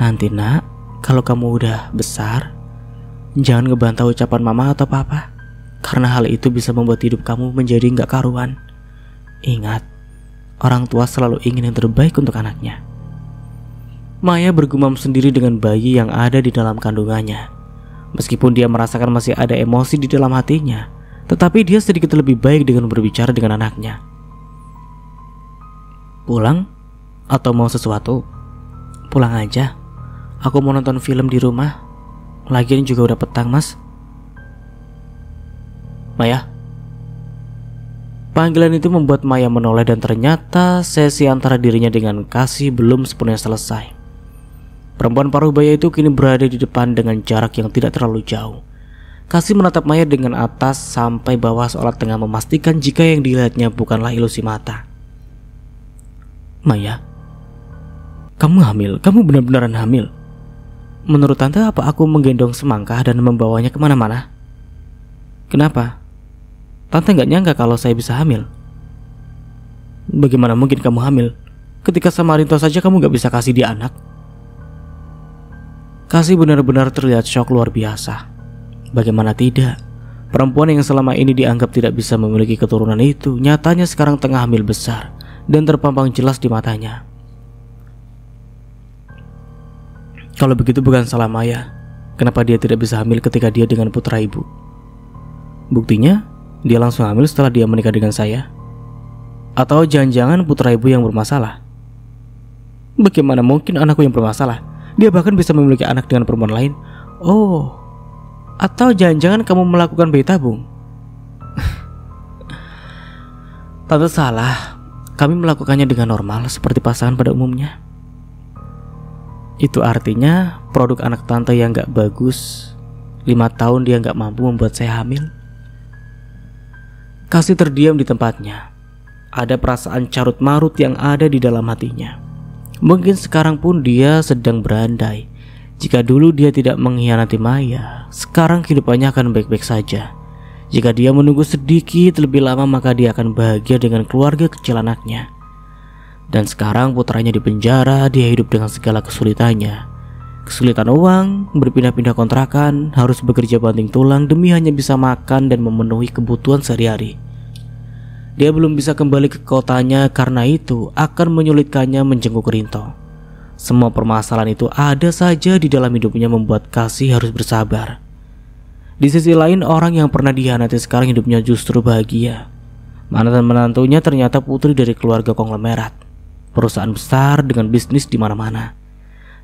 Nanti nak, kalau kamu udah besar, jangan ngebantah ucapan mama atau papa, karena hal itu bisa membuat hidup kamu menjadi nggak karuan. Ingat, orang tua selalu ingin yang terbaik untuk anaknya. Maya bergumam sendiri dengan bayi yang ada di dalam kandungannya. Meskipun dia merasakan masih ada emosi di dalam hatinya, tetapi dia sedikit lebih baik dengan berbicara dengan anaknya. Pulang? Atau mau sesuatu? Pulang aja. Aku mau nonton film di rumah. Lagian juga udah petang, Mas. Maya. Panggilan itu membuat Maya menoleh dan ternyata sesi antara dirinya dengan Kasih belum sepenuhnya selesai. Perempuan paruh baya itu kini berada di depan dengan jarak yang tidak terlalu jauh. Kasih menatap Maya dengan atas sampai bawah seolah tengah memastikan jika yang dilihatnya bukanlah ilusi mata. Maya, kamu hamil? Kamu benar-benaran hamil? Menurut tante apa aku menggendong semangka dan membawanya kemana-mana? Kenapa? Tante gak nyangka kalau saya bisa hamil. Bagaimana mungkin kamu hamil? Ketika sama Rinto saja kamu gak bisa kasih dia anak. Kasih benar-benar terlihat syok luar biasa. Bagaimana tidak? Perempuan yang selama ini dianggap tidak bisa memiliki keturunan itu nyatanya sekarang tengah hamil besar dan terpampang jelas di matanya. Kalau begitu bukan salah Maya. Kenapa dia tidak bisa hamil ketika dia dengan putra ibu? Buktinya, dia langsung hamil setelah dia menikah dengan saya. Atau jangan-jangan putra ibu yang bermasalah? Bagaimana mungkin anakku yang bermasalah? Dia bahkan bisa memiliki anak dengan perempuan lain. Oh, atau jangan-jangan kamu melakukan bayi tabung? Tante salah. Kami melakukannya dengan normal seperti pasangan pada umumnya. Itu artinya produk anak tante yang gak bagus. 5 tahun dia gak mampu membuat saya hamil. Kasih terdiam di tempatnya. Ada perasaan carut marut yang ada di dalam hatinya. Mungkin sekarang pun dia sedang berandai. Jika dulu dia tidak mengkhianati Maya, sekarang kehidupannya akan baik-baik saja. Jika dia menunggu sedikit lebih lama, maka dia akan bahagia dengan keluarga kecil anaknya. Dan sekarang putranya di penjara, dia hidup dengan segala kesulitannya. Kesulitan uang, berpindah-pindah kontrakan, harus bekerja banting tulang demi hanya bisa makan dan memenuhi kebutuhan sehari-hari. Dia belum bisa kembali ke kotanya karena itu akan menyulitkannya menjenguk Rinto. Semua permasalahan itu ada saja di dalam hidupnya membuat Kasih harus bersabar. Di sisi lain, orang yang pernah dikhianati sekarang hidupnya justru bahagia. Mantan menantunya ternyata putri dari keluarga konglomerat, perusahaan besar dengan bisnis di mana-mana.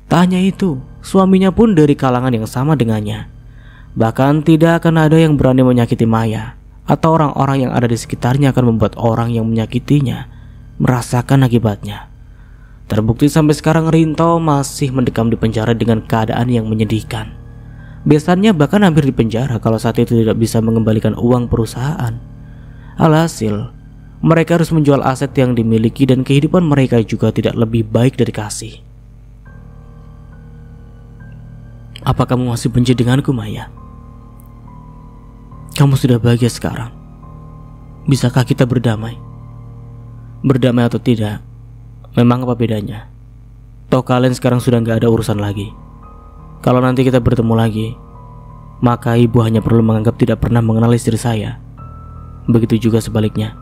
Tak hanya itu, suaminya pun dari kalangan yang sama dengannya. Bahkan tidak akan ada yang berani menyakiti Maya, atau orang-orang yang ada di sekitarnya akan membuat orang yang menyakitinya merasakan akibatnya. Terbukti sampai sekarang Rinto masih mendekam di penjara dengan keadaan yang menyedihkan. Biasanya bahkan hampir di penjara kalau saat itu tidak bisa mengembalikan uang perusahaan. Alhasil, mereka harus menjual aset yang dimiliki dan kehidupan mereka juga tidak lebih baik dari Kasih. Apa kamu masih benci denganku, Maya? Kamu sudah bahagia sekarang. Bisakah kita berdamai? Berdamai atau tidak, memang apa bedanya? Toh kalian sekarang sudah gak ada urusan lagi. Kalau nanti kita bertemu lagi, maka ibu hanya perlu menganggap tidak pernah mengenal istri saya. Begitu juga sebaliknya.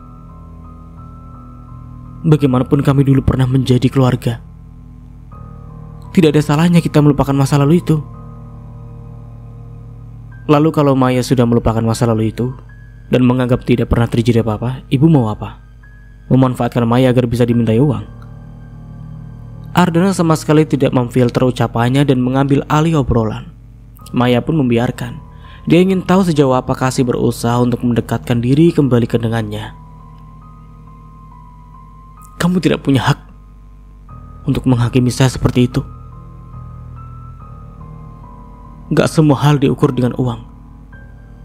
Bagaimanapun kami dulu pernah menjadi keluarga. Tidak ada salahnya kita melupakan masa lalu itu. Lalu kalau Maya sudah melupakan masa lalu itu dan menganggap tidak pernah terjadi apa-apa, ibu mau apa? Memanfaatkan Maya agar bisa dimintai uang? Ardana sama sekali tidak memfilter ucapannya dan mengambil alih obrolan. Maya pun membiarkan. Dia ingin tahu sejauh apa Kasih berusaha untuk mendekatkan diri kembali ke dengannya. Kamu tidak punya hak untuk menghakimi saya seperti itu. Gak semua hal diukur dengan uang.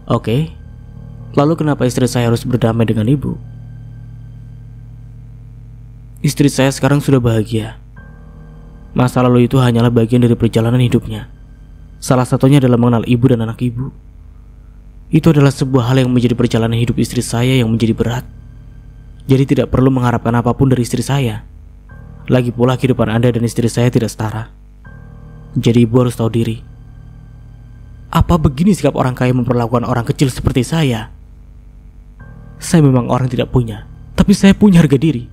Oke, lalu kenapa istri saya harus berdamai dengan ibu? Istri saya sekarang sudah bahagia. Masa lalu itu hanyalah bagian dari perjalanan hidupnya. Salah satunya adalah mengenal ibu dan anak ibu. Itu adalah sebuah hal yang menjadi perjalanan hidup istri saya yang menjadi berat. Jadi tidak perlu mengharapkan apapun dari istri saya. Lagi pula kehidupan Anda dan istri saya tidak setara. Jadi ibu harus tahu diri. Apa begini sikap orang kaya memperlakukan orang kecil seperti saya? Saya memang orang tidak punya, tapi saya punya harga diri.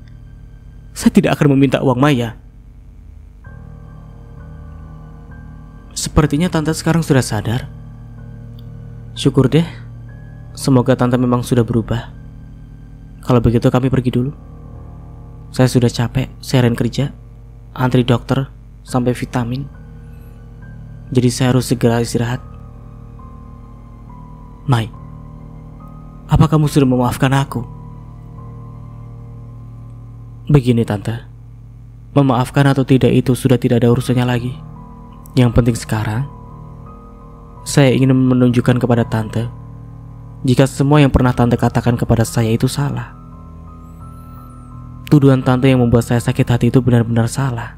Saya tidak akan meminta uang Maya. Sepertinya tante sekarang sudah sadar. Syukur deh. Semoga tante memang sudah berubah. Kalau begitu kami pergi dulu. Saya sudah capek seharian kerja, antri dokter, sampai vitamin. Jadi saya harus segera istirahat. Mai, apa kamu sudah memaafkan aku? Begini tante, memaafkan atau tidak itu sudah tidak ada urusannya lagi. Yang penting sekarang, saya ingin menunjukkan kepada tante jika semua yang pernah tante katakan kepada saya itu salah. Tuduhan tante yang membuat saya sakit hati itu benar-benar salah.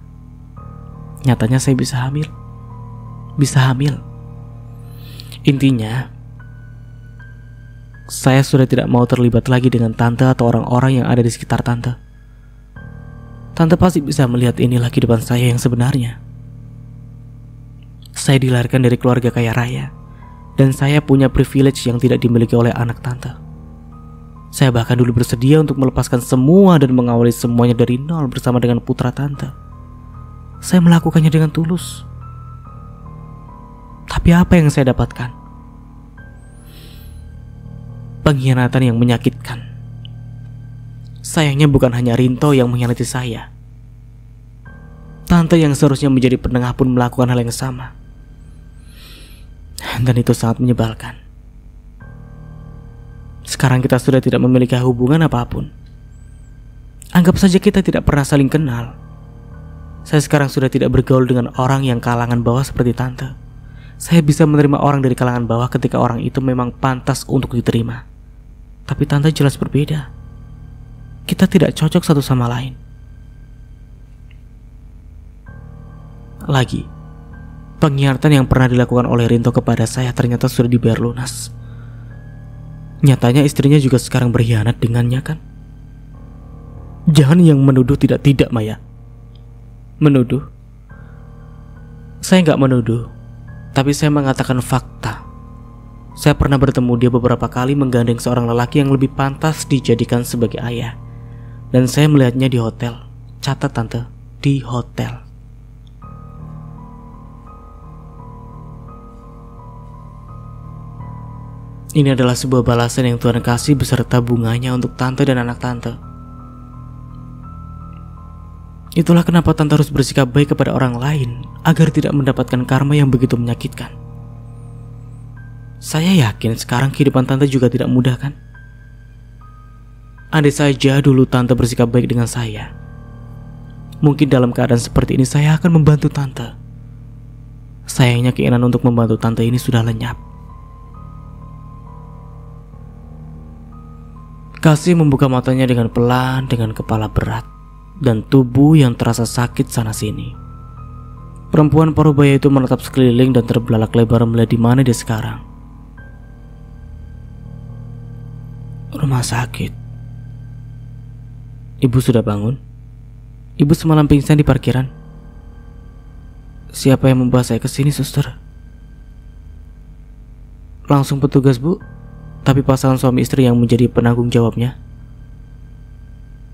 Nyatanya saya bisa hamil. Intinya, saya sudah tidak mau terlibat lagi dengan tante atau orang-orang yang ada di sekitar tante. Tante pasti bisa melihat inilah kehidupan saya yang sebenarnya. Saya dilahirkan dari keluarga kaya raya, dan saya punya privilege yang tidak dimiliki oleh anak tante. Saya bahkan dulu bersedia untuk melepaskan semua dan mengawali semuanya dari nol bersama dengan putra tante. Saya melakukannya dengan tulus. Tapi apa yang saya dapatkan? Pengkhianatan yang menyakitkan. Sayangnya bukan hanya Rinto yang mengkhianati saya. Tante yang seharusnya menjadi penengah pun melakukan hal yang sama. Dan itu sangat menyebalkan. Sekarang kita sudah tidak memiliki hubungan apapun. Anggap saja kita tidak pernah saling kenal. Saya sekarang sudah tidak bergaul dengan orang yang kalangan bawah seperti tante. Saya bisa menerima orang dari kalangan bawah ketika orang itu memang pantas untuk diterima. Tapi tante jelas berbeda. Kita tidak cocok satu sama lain. Lagi, pengkhianatan yang pernah dilakukan oleh Rinto kepada saya ternyata sudah dibayar lunas. Nyatanya istrinya juga sekarang berkhianat dengannya kan? Jangan yang menuduh tidak Maya. Menuduh? Saya nggak menuduh, tapi saya mengatakan fakta. Saya pernah bertemu dia beberapa kali menggandeng seorang lelaki yang lebih pantas dijadikan sebagai ayah. Dan saya melihatnya di hotel. Catat tante, di hotel. Ini adalah sebuah balasan yang Tuhan kasih beserta bunganya untuk tante dan anak tante. Itulah kenapa tante harus bersikap baik kepada orang lain agar tidak mendapatkan karma yang begitu menyakitkan. Saya yakin sekarang kehidupan tante juga tidak mudah kan? Andai saja dulu tante bersikap baik dengan saya, mungkin dalam keadaan seperti ini saya akan membantu tante. Sayangnya keinginan untuk membantu tante ini sudah lenyap. Kasih membuka matanya dengan pelan, dengan kepala berat dan tubuh yang terasa sakit sana sini. Perempuan parubaya itu menatap sekeliling dan terbelalak lebar melihat di mana dia sekarang. Rumah sakit. Ibu sudah bangun? Ibu semalam pingsan di parkiran. Siapa yang membawa saya ke sini, suster? Langsung petugas, Bu. Tapi pasangan suami istri yang menjadi penanggung jawabnya.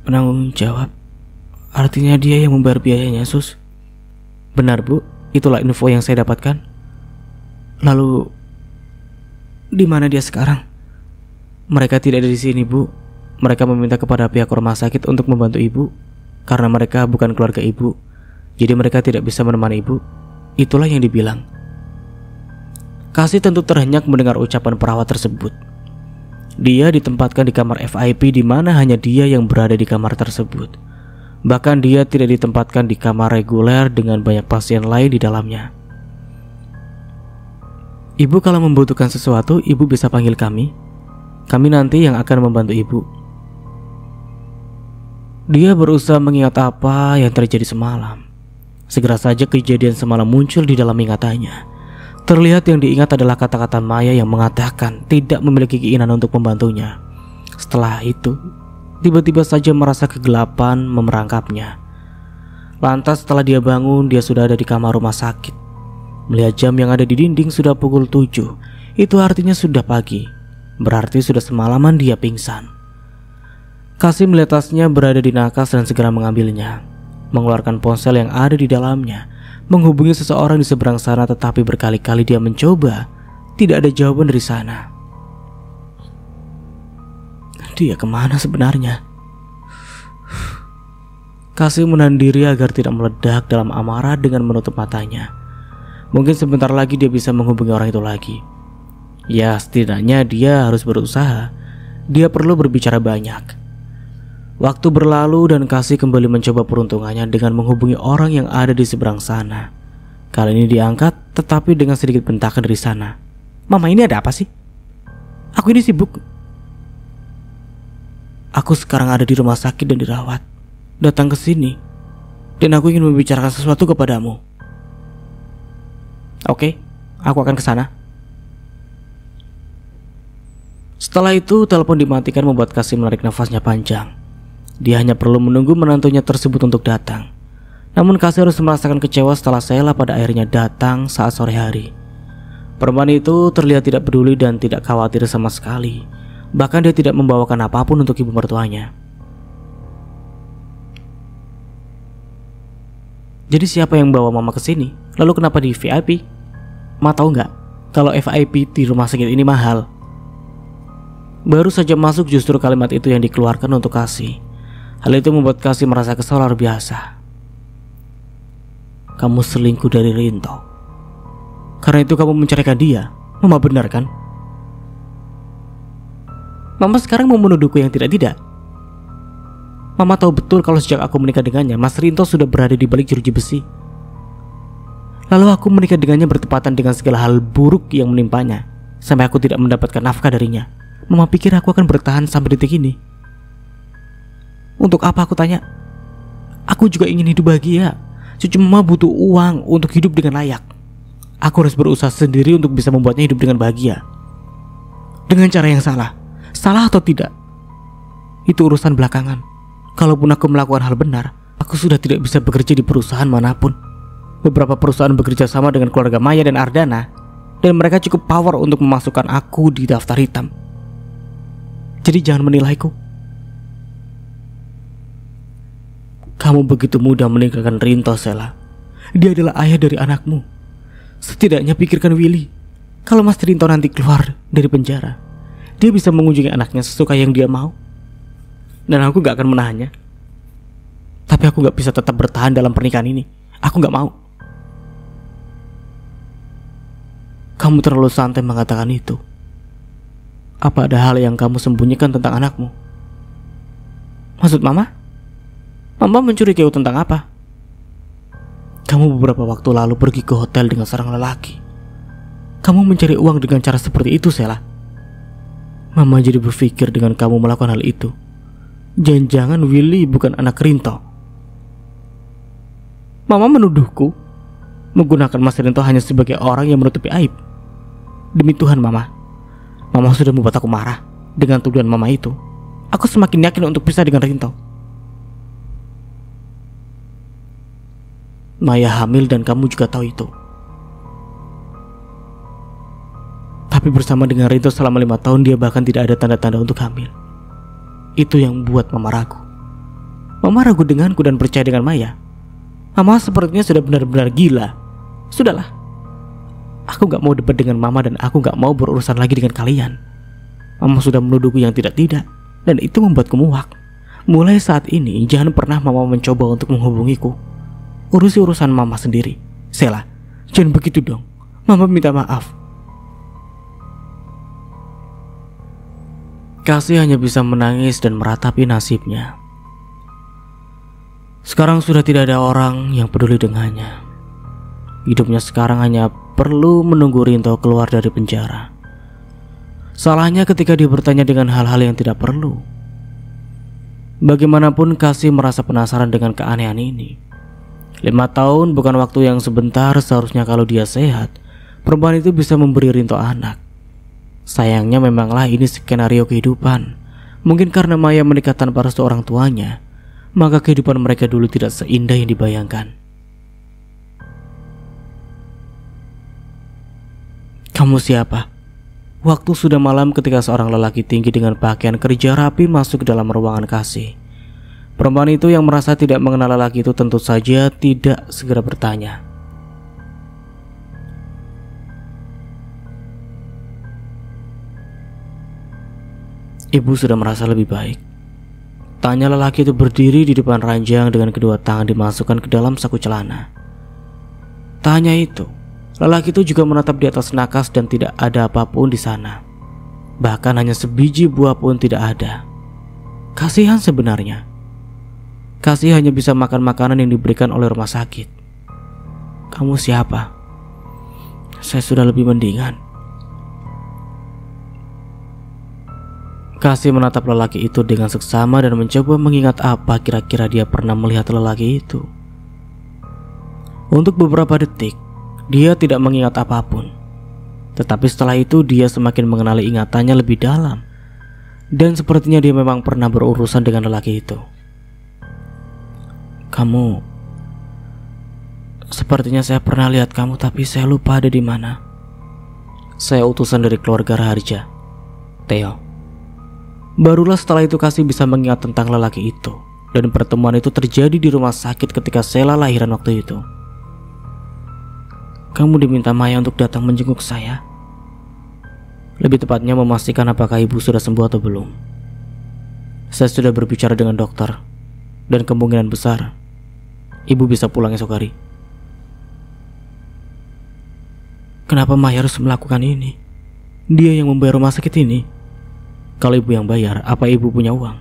Penanggung jawab? Artinya dia yang membayar biayanya, sus? Benar, Bu. Itulah info yang saya dapatkan. Lalu, Di mana dia sekarang? Mereka tidak ada di sini, Bu. Mereka meminta kepada pihak rumah sakit untuk membantu ibu. Karena mereka bukan keluarga ibu, jadi mereka tidak bisa menemani ibu. Itulah yang dibilang. Kasih tentu terhenyak mendengar ucapan perawat tersebut. Dia ditempatkan di kamar VIP di mana hanya dia yang berada di kamar tersebut. Bahkan dia tidak ditempatkan di kamar reguler dengan banyak pasien lain di dalamnya. Ibu kalau membutuhkan sesuatu, ibu bisa panggil kami. Kami nanti yang akan membantu ibu. Dia berusaha mengingat apa yang terjadi semalam. Segera saja kejadian semalam muncul di dalam ingatannya. Terlihat yang diingat adalah kata-kata Maya yang mengatakan tidak memiliki keinginan untuk membantunya. Setelah itu, tiba-tiba saja merasa kegelapan memerangkapnya. Lantas setelah dia bangun, dia sudah ada di kamar rumah sakit. Melihat jam yang ada di dinding sudah pukul 7. Itu artinya sudah pagi. Berarti sudah semalaman dia pingsan. Kasih melihat tasnya berada di nakas dan segera mengambilnya. Mengeluarkan ponsel yang ada di dalamnya. Menghubungi seseorang di seberang sana, tetapi berkali-kali dia mencoba. Tidak ada jawaban dari sana. Dia kemana sebenarnya? Kasih menahan diri agar tidak meledak dalam amarah dengan menutup matanya. Mungkin sebentar lagi dia bisa menghubungi orang itu lagi. Ya, setidaknya dia harus berusaha. Dia perlu berbicara banyak. Waktu berlalu dan Kasih kembali mencoba peruntungannya dengan menghubungi orang yang ada di seberang sana. Kali ini diangkat, tetapi dengan sedikit bentakan dari sana. Mama, ini ada apa sih? Aku ini sibuk. Aku sekarang ada di rumah sakit dan dirawat. Datang ke sini dan aku ingin membicarakan sesuatu kepadamu. Oke, aku akan ke sana. Setelah itu telepon dimatikan membuat Kasih menarik nafasnya panjang. Dia hanya perlu menunggu menantunya tersebut untuk datang. Namun Kasih harus merasakan kecewa setelah Sheila pada akhirnya datang saat sore hari. Perempuan itu terlihat tidak peduli dan tidak khawatir sama sekali. Bahkan dia tidak membawakan apapun untuk ibu mertuanya. Jadi siapa yang bawa mama ke sini? Lalu kenapa di VIP? Ma tahu nggak kalau VIP di rumah sakit ini mahal? Baru saja masuk justru kalimat itu yang dikeluarkan untuk Kasih. Hal itu membuat Kasih merasa kesal luar biasa. Kamu selingkuh dari Rinto. Karena itu kamu menceraikan dia. Mama benar kan? Mama sekarang mau menuduhku yang tidak-tidak. Mama tahu betul kalau sejak aku menikah dengannya, Mas Rinto sudah berada di balik jeruji besi. Lalu aku menikah dengannya bertepatan dengan segala hal buruk yang menimpanya, sampai aku tidak mendapatkan nafkah darinya. Mama pikir aku akan bertahan sampai detik ini. Untuk apa, aku tanya? Aku juga ingin hidup bahagia. Cucu mama butuh uang untuk hidup dengan layak. Aku harus berusaha sendiri untuk bisa membuatnya hidup dengan bahagia. Dengan cara yang salah. Salah atau tidak, itu urusan belakangan. Kalaupun aku melakukan hal benar, aku sudah tidak bisa bekerja di perusahaan manapun. Beberapa perusahaan bekerja sama dengan keluarga Maya dan Ardana, dan mereka cukup power untuk memasukkan aku di daftar hitam. Jadi jangan menilaiku. Kamu begitu mudah meninggalkan Rinto, Sheila. Dia adalah ayah dari anakmu. Setidaknya pikirkan Willy. Kalau Mas Rinto nanti keluar dari penjara, dia bisa mengunjungi anaknya sesuka yang dia mau. Dan aku gak akan menahannya. Tapi aku gak bisa tetap bertahan dalam pernikahan ini. Aku gak mau. Kamu terlalu santai mengatakan itu. Apa ada hal yang kamu sembunyikan tentang anakmu? Maksud Mama? Mama mencurigai tentang apa? Kamu beberapa waktu lalu pergi ke hotel dengan seorang lelaki. Kamu mencari uang dengan cara seperti itu, Sheila. Mama jadi berpikir dengan kamu melakukan hal itu, jangan-jangan Willy bukan anak Rinto. Mama menuduhku menggunakan Mas Rinto hanya sebagai orang yang menutupi aib. Demi Tuhan, Mama sudah membuat aku marah dengan tuduhan Mama itu. Aku semakin yakin untuk pisah dengan Rinto. Maya hamil dan kamu juga tahu itu. Tapi bersama dengan Rinto selama 5 tahun, dia bahkan tidak ada tanda-tanda untuk hamil. Itu yang buat Mama ragu. Mama ragu denganku dan percaya dengan Maya. Mama sepertinya sudah benar-benar gila. Sudahlah, Aku gak mau debat dengan mama dan aku gak mau berurusan lagi dengan kalian. Mama sudah menuduhku yang tidak-tidak dan itu membuatku muak. Mulai saat ini jangan pernah mama mencoba untuk menghubungiku. Urusi urusan mama sendiri. Sheila, jangan begitu dong. Mama minta maaf. Kasih hanya bisa menangis dan meratapi nasibnya. Sekarang sudah tidak ada orang yang peduli dengannya. Hidupnya sekarang hanya perlu menunggu Rinto keluar dari penjara. Salahnya ketika dia bertanya dengan hal-hal yang tidak perlu. Bagaimanapun Kasih merasa penasaran dengan keanehan ini. 5 tahun bukan waktu yang sebentar. Seharusnya kalau dia sehat, perempuan itu bisa memberi Rinto anak. Sayangnya memanglah ini skenario kehidupan. Mungkin karena Maya menikah tanpa restu orang tuanya, maka kehidupan mereka dulu tidak seindah yang dibayangkan. Kamu siapa? Waktu sudah malam ketika seorang lelaki tinggi dengan pakaian kerja rapi masuk ke dalam ruangan Kasih. Perempuan itu yang merasa tidak mengenal lelaki itu tentu saja tidak segera bertanya. Ibu sudah merasa lebih baik. Tanya lelaki itu berdiri di depan ranjang dengan kedua tangan dimasukkan ke dalam saku celana. Tanya itu. Lelaki itu juga menatap di atas nakas dan tidak ada apapun di sana. Bahkan hanya sebiji buah pun tidak ada. Kasihan sebenarnya. Kasih hanya bisa makan makanan yang diberikan oleh rumah sakit. Kamu siapa? Saya sudah lebih mendingan. Kasih menatap lelaki itu dengan seksama dan mencoba mengingat apa kira-kira dia pernah melihat lelaki itu. Untuk beberapa detik, dia tidak mengingat apapun. Tetapi setelah itu dia semakin mengenali ingatannya lebih dalam. Dan sepertinya dia memang pernah berurusan dengan lelaki itu. Kamu... Sepertinya saya pernah lihat kamu tapi saya lupa ada di mana. Saya utusan dari keluarga Raharja, Theo. Barulah setelah itu Kasih bisa mengingat tentang lelaki itu. Dan pertemuan itu terjadi di rumah sakit ketika Sheila lahiran waktu itu. Kamu diminta Maya untuk datang menjenguk saya. Lebih tepatnya memastikan apakah ibu sudah sembuh atau belum. Saya sudah berbicara dengan dokter. Dan kemungkinan besar ibu bisa pulang esok hari. Kenapa Maya harus melakukan ini? Dia yang membayar rumah sakit ini. Kalau ibu yang bayar, apa ibu punya uang?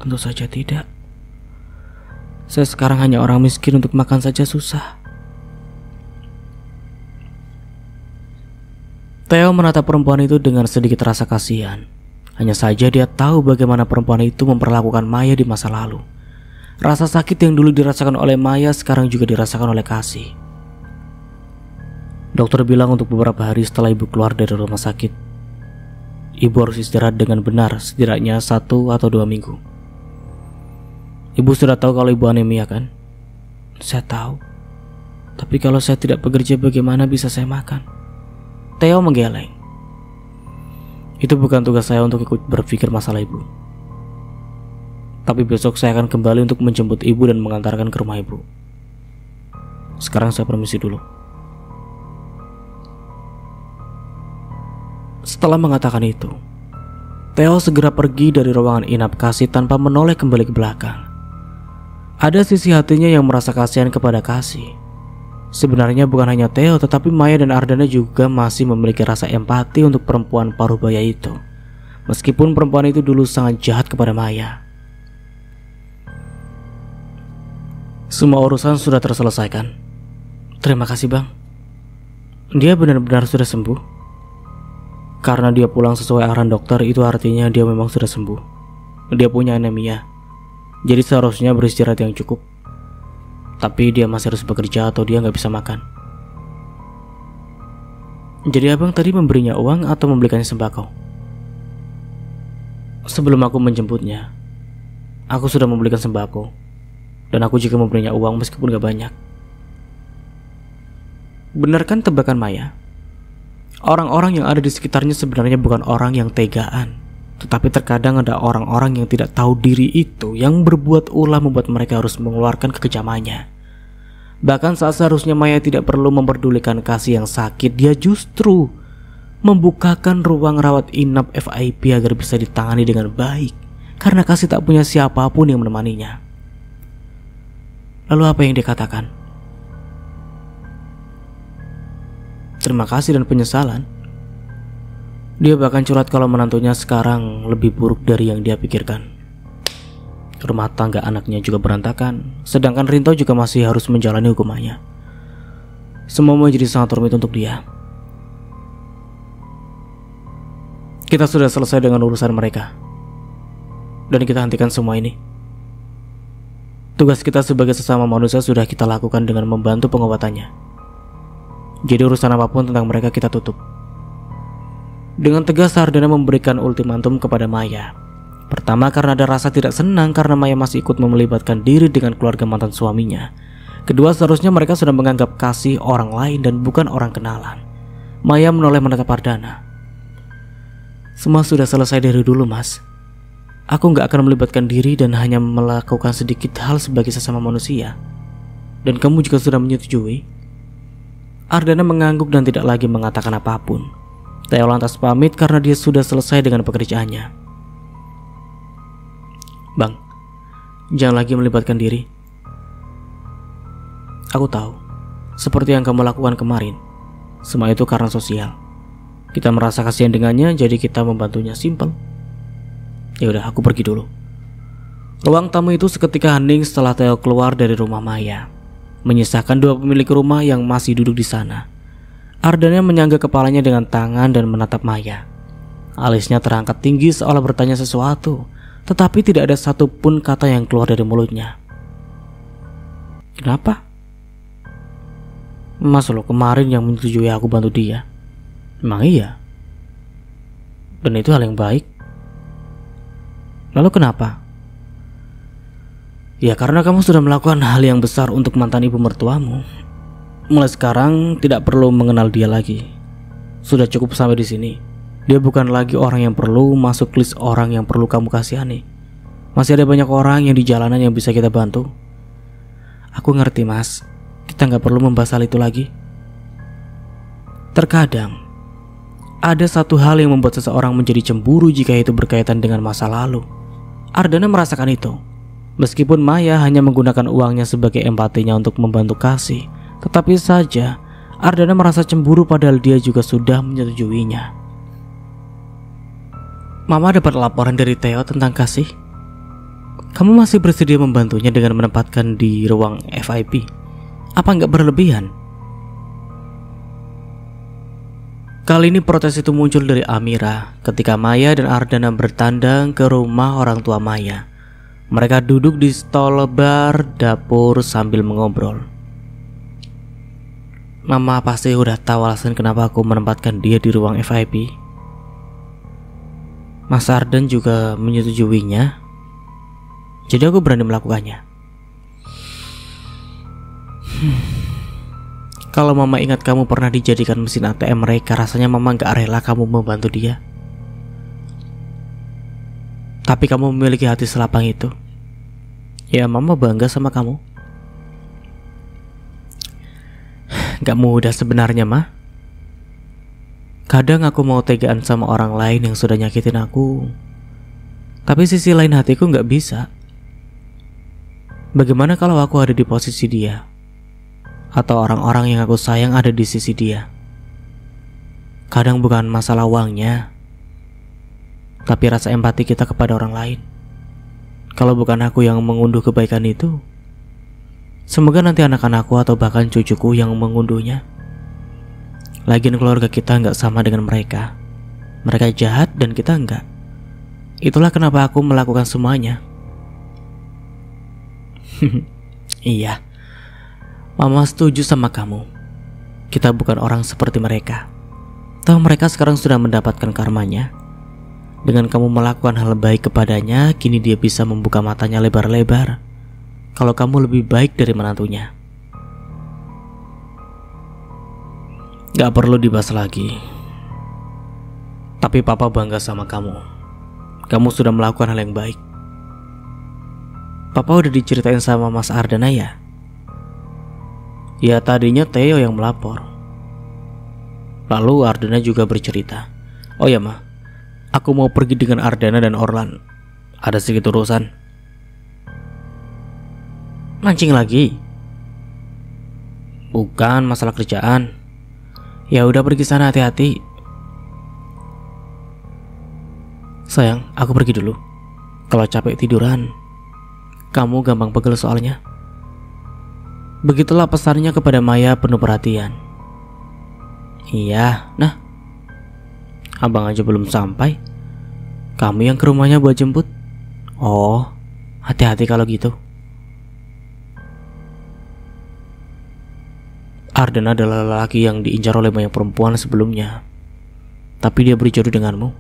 Tentu saja tidak. Saya sekarang hanya orang miskin, untuk makan saja susah. Theo menatap perempuan itu dengan sedikit rasa kasihan. Hanya saja dia tahu bagaimana perempuan itu memperlakukan Maya di masa lalu. Rasa sakit yang dulu dirasakan oleh Maya sekarang juga dirasakan oleh Kasih. Dokter bilang untuk beberapa hari setelah ibu keluar dari rumah sakit, ibu harus istirahat dengan benar setidaknya 1 atau 2 minggu. Ibu sudah tahu kalau ibu anemia kan? Saya tahu. Tapi kalau saya tidak bekerja bagaimana bisa saya makan? Theo menggeleng. Itu bukan tugas saya untuk ikut berpikir masalah ibu. Tapi besok saya akan kembali untuk menjemput ibu dan mengantarkan ke rumah ibu. Sekarang saya permisi dulu. Setelah mengatakan itu, Theo segera pergi dari ruangan inap Kasih tanpa menoleh kembali ke belakang. Ada sisi hatinya yang merasa kasihan kepada Kasih. Sebenarnya bukan hanya Theo, tetapi Maya dan Ardana juga masih memiliki rasa empati untuk perempuan paruh baya itu. Meskipun perempuan itu dulu sangat jahat kepada Maya. Semua urusan sudah terselesaikan. Terima kasih bang. Dia benar-benar sudah sembuh. Karena dia pulang sesuai arahan dokter, itu artinya dia memang sudah sembuh. Dia punya anemia, jadi seharusnya beristirahat yang cukup. Tapi dia masih harus bekerja atau dia nggak bisa makan. Jadi abang tadi memberinya uang atau membelikannya sembako? Sebelum aku menjemputnya, aku sudah membelikan sembako. Dan aku juga memberinya uang meskipun gak banyak. Benar kan tebakan Maya? Orang-orang yang ada di sekitarnya sebenarnya bukan orang yang tegaan. Tetapi terkadang ada orang-orang yang tidak tahu diri itu yang berbuat ulah membuat mereka harus mengeluarkan kekejamannya. Bahkan saat seharusnya Maya tidak perlu memperdulikan kasih yang sakit, dia justru membukakan ruang rawat inap FIP agar bisa ditangani dengan baik, karena kasih tak punya siapapun yang menemaninya. Lalu apa yang dia katakan? Terima kasih dan penyesalan. Dia bahkan curhat kalau menantunya sekarang lebih buruk dari yang dia pikirkan. Rumah tangga anaknya juga berantakan, sedangkan Rinto juga masih harus menjalani hukumannya. Semua menjadi sangat rumit untuk dia. Kita sudah selesai dengan urusan mereka, dan kita hentikan semua ini. Tugas kita sebagai sesama manusia sudah kita lakukan dengan membantu pengobatannya. Jadi urusan apapun tentang mereka kita tutup. Dengan tegas Ardana memberikan ultimatum kepada Maya. Pertama, karena ada rasa tidak senang karena Maya masih ikut melibatkan diri dengan keluarga mantan suaminya. Kedua, seharusnya mereka sudah menganggap kasih orang lain dan bukan orang kenalan. Maya menoleh menatap Ardana. Semua sudah selesai dari dulu, Mas. Aku gak akan melibatkan diri dan hanya melakukan sedikit hal sebagai sesama manusia. Dan kamu juga sudah menyetujui. Ardana mengangguk dan tidak lagi mengatakan apapun. Theo lantas pamit karena dia sudah selesai dengan pekerjaannya. Bang, jangan lagi melibatkan diri. Aku tahu, seperti yang kamu lakukan kemarin, semua itu karena sosial. Kita merasa kasihan dengannya, jadi kita membantunya, simpel. Ya udah, aku pergi dulu. Ruang tamu itu seketika hening setelah Theo keluar dari rumah Maya, menyisakan dua pemilik rumah yang masih duduk di sana. Ardana menyangga kepalanya dengan tangan dan menatap Maya. Alisnya terangkat tinggi seolah bertanya sesuatu, tetapi tidak ada satupun kata yang keluar dari mulutnya. Kenapa? Mas lo kemarin yang menyetujui aku bantu dia. Emang iya? Dan itu hal yang baik. Lalu kenapa? Ya karena kamu sudah melakukan hal yang besar untuk mantan ibu mertuamu. Mulai sekarang tidak perlu mengenal dia lagi. Sudah cukup sampai di sini. Dia bukan lagi orang yang perlu masuk list orang yang perlu kamu kasihani. Masih ada banyak orang yang di jalanan yang bisa kita bantu. Aku ngerti, Mas. Kita gak perlu membahas hal itu lagi. Terkadang ada satu hal yang membuat seseorang menjadi cemburu jika itu berkaitan dengan masa lalu. Ardana merasakan itu. Meskipun Maya hanya menggunakan uangnya sebagai empatinya untuk membantu kasih, tetapi saja Ardana merasa cemburu padahal dia juga sudah menyetujuinya. Mama dapat laporan dari Theo tentang kasih. Kamu masih bersedia membantunya dengan menempatkan di ruang FIP? Apa nggak berlebihan? Kali ini protes itu muncul dari Amira ketika Maya dan Ardana bertandang ke rumah orang tua Maya. Mereka duduk di stol bar dapur sambil mengobrol. Mama pasti udah tahu alasan kenapa aku menempatkan dia di ruang FIP. Mas Ardan juga menyetujuinya, jadi aku berani melakukannya. Kalau Mama ingat kamu pernah dijadikan mesin ATM mereka, rasanya Mama gak rela kamu membantu dia. Tapi kamu memiliki hati selapang itu. Ya Mama bangga sama kamu. Gak mudah sebenarnya, Ma. Kadang aku mau tegaan sama orang lain yang sudah nyakitin aku, tapi sisi lain hatiku gak bisa. Bagaimana kalau aku ada di posisi dia? Atau orang-orang yang aku sayang ada di sisi dia? Kadang bukan masalah uangnya, tapi rasa empati kita kepada orang lain. Kalau bukan aku yang mengunduh kebaikan itu, semoga nanti anak-anakku atau bahkan cucuku yang mengunduhnya. Lagian keluarga kita nggak sama dengan mereka. Mereka jahat dan kita enggak. Itulah kenapa aku melakukan semuanya. Iya, Mama setuju sama kamu. Kita bukan orang seperti mereka. Tahu mereka sekarang sudah mendapatkan karmanya. Dengan kamu melakukan hal baik kepadanya, kini dia bisa membuka matanya lebar-lebar. Kalau kamu lebih baik dari menantunya. Gak perlu dibahas lagi. Tapi Papa bangga sama kamu. Kamu sudah melakukan hal yang baik. Papa udah diceritain sama Mas Ardana ya? Ya tadinya Theo yang melapor. Lalu Ardana juga bercerita, "Oh ya Ma, aku mau pergi dengan Ardana dan Orlan. Ada sedikit urusan." "Mancing lagi?" "Bukan masalah kerjaan." "Ya udah pergi sana, hati-hati." "Sayang, aku pergi dulu. Kalau capek tiduran, kamu gampang pegel soalnya." Begitulah pesannya kepada Maya penuh perhatian. "Iya, nah, abang aja belum sampai. Kamu yang ke rumahnya buat jemput?" "Oh, hati-hati kalau gitu." Ardana adalah lelaki yang diincar oleh banyak perempuan sebelumnya, tapi dia berjodoh denganmu.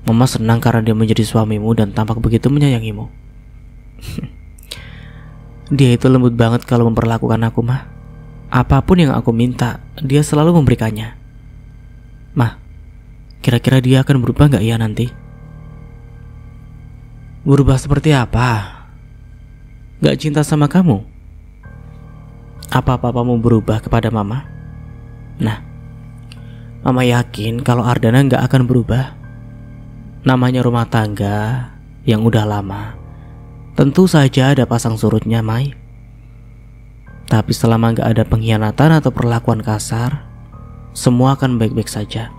Mama senang karena dia menjadi suamimu dan tampak begitu menyayangimu. Dia itu lembut banget kalau memperlakukan aku, Mah. Apapun yang aku minta, dia selalu memberikannya. Mah, kira-kira dia akan berubah gak ya nanti? Berubah seperti apa? Gak cinta sama kamu? Apa papamu berubah kepada Mama? Nah, Mama yakin kalau Ardana gak akan berubah. Namanya rumah tangga yang udah lama, tentu saja ada pasang surutnya, Mai. Tapi selama gak ada pengkhianatan atau perlakuan kasar, semua akan baik-baik saja.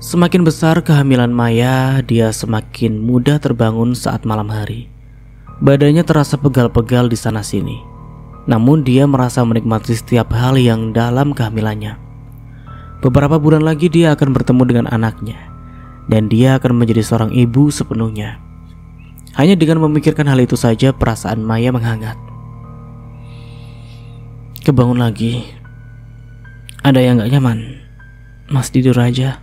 Semakin besar kehamilan Maya, dia semakin mudah terbangun saat malam hari. Badannya terasa pegal-pegal di sana-sini. Namun dia merasa menikmati setiap hal yang dalam kehamilannya. Beberapa bulan lagi dia akan bertemu dengan anaknya, dan dia akan menjadi seorang ibu sepenuhnya. Hanya dengan memikirkan hal itu saja perasaan Maya menghangat. Kebangun lagi. Ada yang gak nyaman? Mas tidur aja.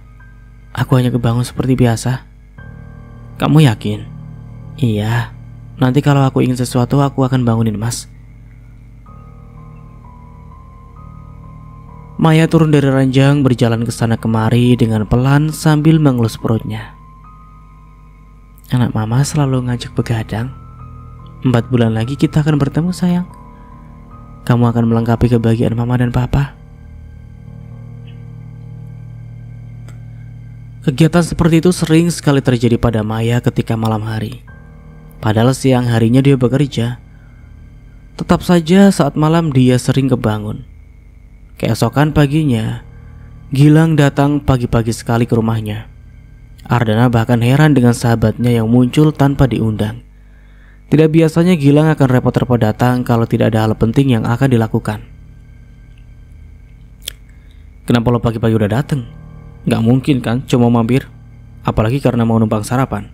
Aku hanya kebangun seperti biasa. Kamu yakin? Iya. Nanti kalau aku ingin sesuatu aku akan bangunin Mas. Maya turun dari ranjang berjalan ke sana kemari dengan pelan sambil mengelus perutnya. Anak Mama selalu ngajak begadang. 4 bulan lagi kita akan bertemu, sayang. Kamu akan melengkapi kebahagiaan Mama dan Papa. Kegiatan seperti itu sering sekali terjadi pada Maya ketika malam hari. Padahal siang harinya dia bekerja. Tetap saja saat malam dia sering kebangun. Keesokan paginya, Gilang datang pagi-pagi sekali ke rumahnya. Ardana bahkan heran dengan sahabatnya yang muncul tanpa diundang. Tidak biasanya Gilang akan repot-repot datang kalau tidak ada hal penting yang akan dilakukan. Kenapa lo pagi-pagi udah datang? Gak mungkin kan cuma mampir, apalagi karena mau numpang sarapan.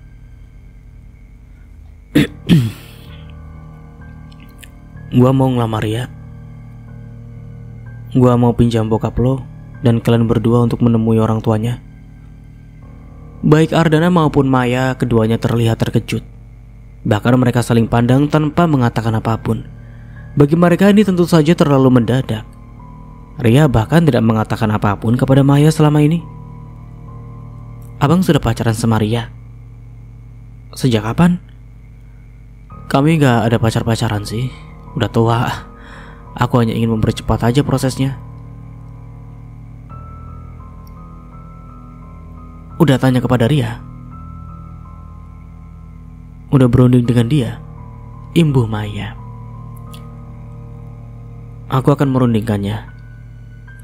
Gua mau ngelamar ya. Gua mau pinjam bokap lo dan kalian berdua untuk menemui orang tuanya. Baik Ardana maupun Maya, keduanya terlihat terkejut. Bahkan mereka saling pandang tanpa mengatakan apapun. Bagi mereka ini tentu saja terlalu mendadak. Ria bahkan tidak mengatakan apapun kepada Maya selama ini. Abang sudah pacaran sama Ria? Sejak kapan? Kami gak ada pacar-pacaran sih. Udah tua. Aku hanya ingin mempercepat aja prosesnya. Udah tanya kepada Ria? Udah berunding dengan dia? Imbuh Maya. Aku akan merundingkannya.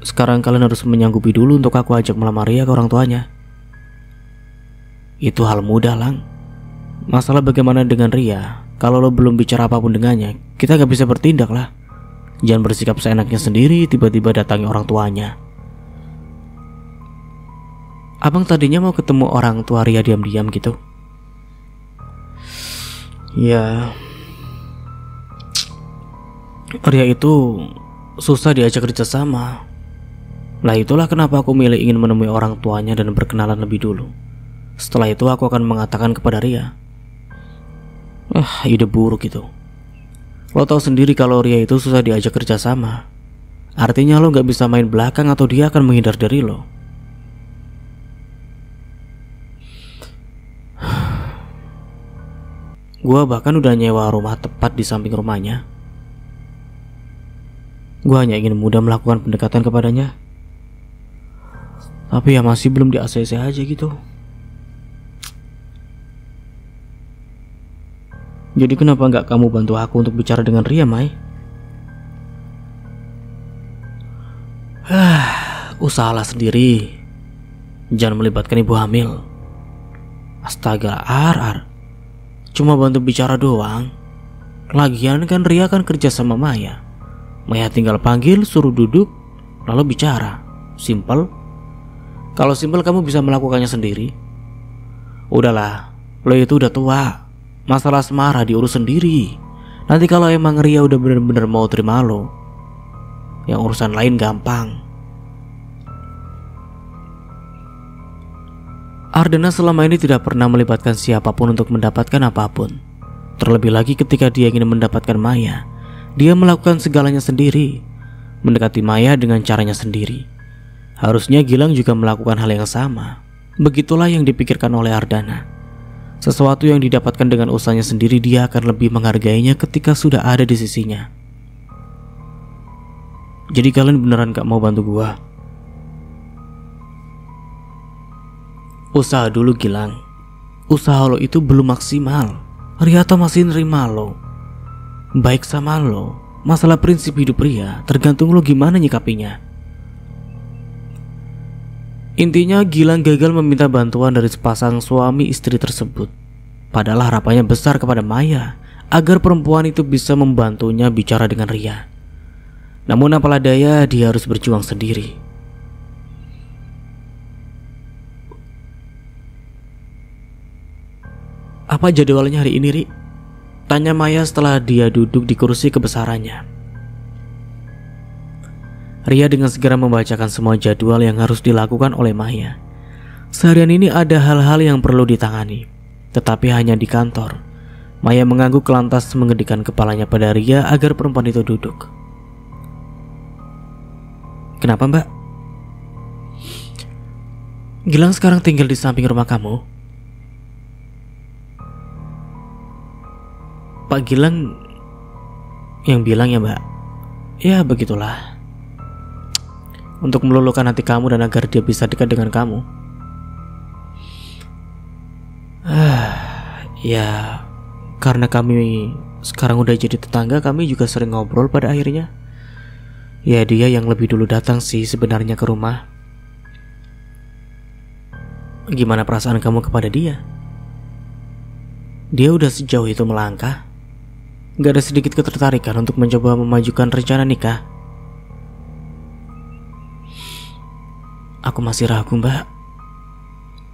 Sekarang kalian harus menyanggupi dulu untuk aku ajak melamar Ria ke orang tuanya. Itu hal mudah, Lang. Masalah bagaimana dengan Ria? Kalau lo belum bicara apapun dengannya, kita gak bisa bertindak lah. Jangan bersikap seenaknya sendiri tiba-tiba datangi orang tuanya. Abang tadinya mau ketemu orang tua Ria diam-diam gitu. Ya, Ria itu susah diajak kerjasama. Lah itulah kenapa aku milih ingin menemui orang tuanya dan berkenalan lebih dulu. Setelah itu aku akan mengatakan kepada Ria. Ide buruk itu. Lo tahu sendiri kalau Ria itu susah diajak kerjasama. Artinya lo gak bisa main belakang atau dia akan menghindar dari lo. Gua bahkan udah nyewa rumah tepat di samping rumahnya. Gua hanya ingin mudah melakukan pendekatan kepadanya, tapi ya masih belum di ACC aja gitu. Jadi kenapa nggak kamu bantu aku untuk bicara dengan Ria, Mai? Usahalah sendiri. Jangan melibatkan ibu hamil. Astaga, cuma bantu bicara doang. Lagian kan Ria kan kerja sama Maya. Maya tinggal panggil, suruh duduk, lalu bicara. Simple. Kalau simple kamu bisa melakukannya sendiri. Udahlah, lo itu udah tua. Masalah asmara diurus sendiri. Nanti kalau emang Ria udah bener-bener mau terima lo, yang urusan lain gampang. Ardana selama ini tidak pernah melibatkan siapapun untuk mendapatkan apapun. Terlebih lagi ketika dia ingin mendapatkan Maya, dia melakukan segalanya sendiri, mendekati Maya dengan caranya sendiri. Harusnya Gilang juga melakukan hal yang sama. Begitulah yang dipikirkan oleh Ardana. Sesuatu yang didapatkan dengan usahanya sendiri, dia akan lebih menghargainya ketika sudah ada di sisinya. Jadi kalian beneran gak mau bantu gua? Usaha dulu, Gilang. Usaha lo itu belum maksimal. Riata masih nerima lo, baik sama lo. Masalah prinsip hidup Ria tergantung lo gimana nyikapinya. Intinya Gilang gagal meminta bantuan dari sepasang suami istri tersebut. Padahal harapannya besar kepada Maya agar perempuan itu bisa membantunya bicara dengan Ria. Namun apalah daya, dia harus berjuang sendiri. Apa jadwalnya hari ini, Ri? Tanya Maya setelah dia duduk di kursi kebesarannya. Ria dengan segera membacakan semua jadwal yang harus dilakukan oleh Maya. Seharian ini ada hal-hal yang perlu ditangani, tetapi hanya di kantor. Maya mengangguk lantas mengedikan kepalanya pada Ria agar perempuan itu duduk. Kenapa, Mbak? Gilang sekarang tinggal di samping rumah kamu. Pak Gilang yang bilang ya, Mbak. Ya begitulah. Untuk meluluhkan hati kamu dan agar dia bisa dekat dengan kamu. Ya, karena kami sekarang udah jadi tetangga, kami juga sering ngobrol pada akhirnya. Ya dia yang lebih dulu datang sih sebenarnya ke rumah. Gimana perasaan kamu kepada dia? Dia udah sejauh itu melangkah. Gak ada sedikit ketertarikan untuk mencoba memajukan rencana nikah. Aku masih ragu, Mbak.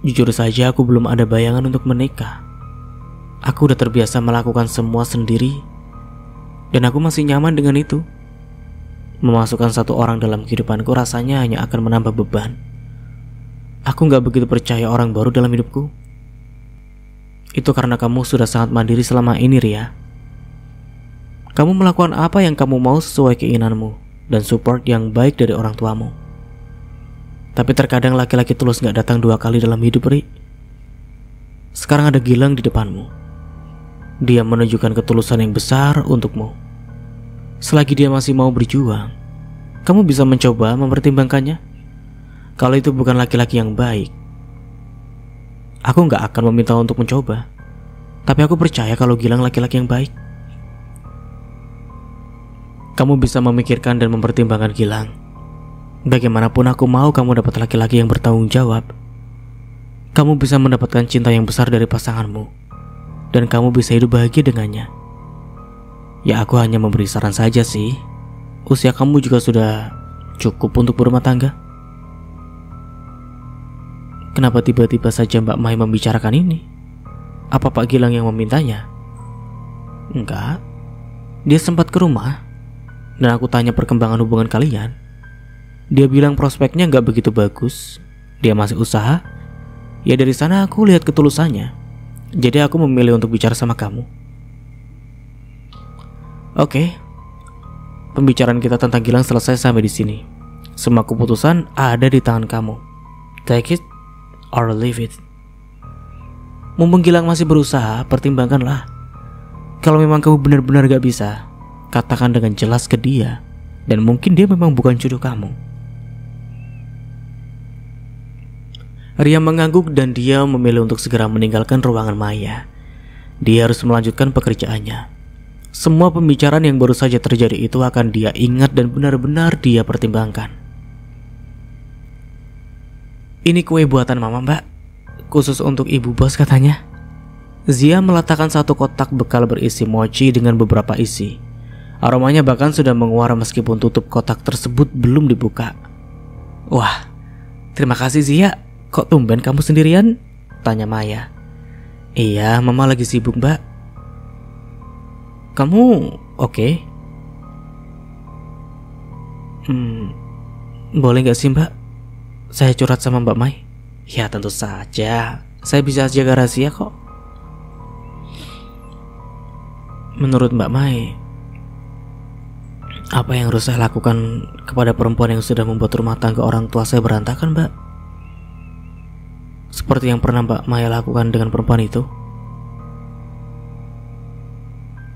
Jujur saja aku belum ada bayangan untuk menikah. Aku udah terbiasa melakukan semua sendiri, dan aku masih nyaman dengan itu. Memasukkan satu orang dalam kehidupanku rasanya hanya akan menambah beban. Aku gak begitu percaya orang baru dalam hidupku. Itu karena kamu sudah sangat mandiri selama ini, Ria. Kamu melakukan apa yang kamu mau sesuai keinginanmu, dan support yang baik dari orang tuamu. Tapi terkadang laki-laki tulus gak datang 2 kali dalam hidup, Ri. Sekarang ada Gilang di depanmu. Dia menunjukkan ketulusan yang besar untukmu. Selagi dia masih mau berjuang, kamu bisa mencoba mempertimbangkannya. Kalau itu bukan laki-laki yang baik, aku gak akan meminta untuk mencoba. Tapi aku percaya kalau Gilang laki-laki yang baik. Kamu bisa memikirkan dan mempertimbangkan Gilang. Bagaimanapun aku mau kamu dapat laki-laki yang bertanggung jawab. Kamu bisa mendapatkan cinta yang besar dari pasanganmu, dan kamu bisa hidup bahagia dengannya. Ya aku hanya memberi saran saja sih. Usia kamu juga sudah cukup untuk berumah tangga. Kenapa tiba-tiba saja Mbak Mai membicarakan ini? Apa Pak Gilang yang memintanya? Enggak. Dia sempat ke rumah, dan aku tanya perkembangan hubungan kalian. Dia bilang prospeknya gak begitu bagus. Dia masih usaha. Ya dari sana aku lihat ketulusannya. Jadi aku memilih untuk bicara sama kamu. Oke. Pembicaraan kita tentang Gilang selesai sampai di sini. Semua keputusan ada di tangan kamu. Take it or leave it. Mumpung Gilang masih berusaha, pertimbangkanlah. Kalau memang kamu benar-benar gak bisa, katakan dengan jelas ke dia, dan mungkin dia memang bukan jodoh kamu. Ria mengangguk dan dia memilih untuk segera meninggalkan ruangan Maya. Dia harus melanjutkan pekerjaannya. Semua pembicaraan yang baru saja terjadi itu akan dia ingat dan benar-benar dia pertimbangkan. Ini kue buatan mama, Mbak. Khusus untuk ibu bos katanya. Zia meletakkan satu kotak bekal berisi mochi dengan beberapa isi. Aromanya bahkan sudah menguar meskipun tutup kotak tersebut belum dibuka. Wah, terima kasih Zia. Kok tumben kamu sendirian? Tanya Maya. Iya, mama lagi sibuk, Mbak. Kamu oke? Boleh gak sih, Mbak? Saya curhat sama Mbak Mai. Ya tentu saja. Saya bisa jaga rahasia kok. Menurut Mbak Mai, apa yang harus saya lakukan kepada perempuan yang sudah membuat rumah tangga orang tua saya berantakan, Mbak? Seperti yang pernah Mbak Maya lakukan dengan perempuan itu.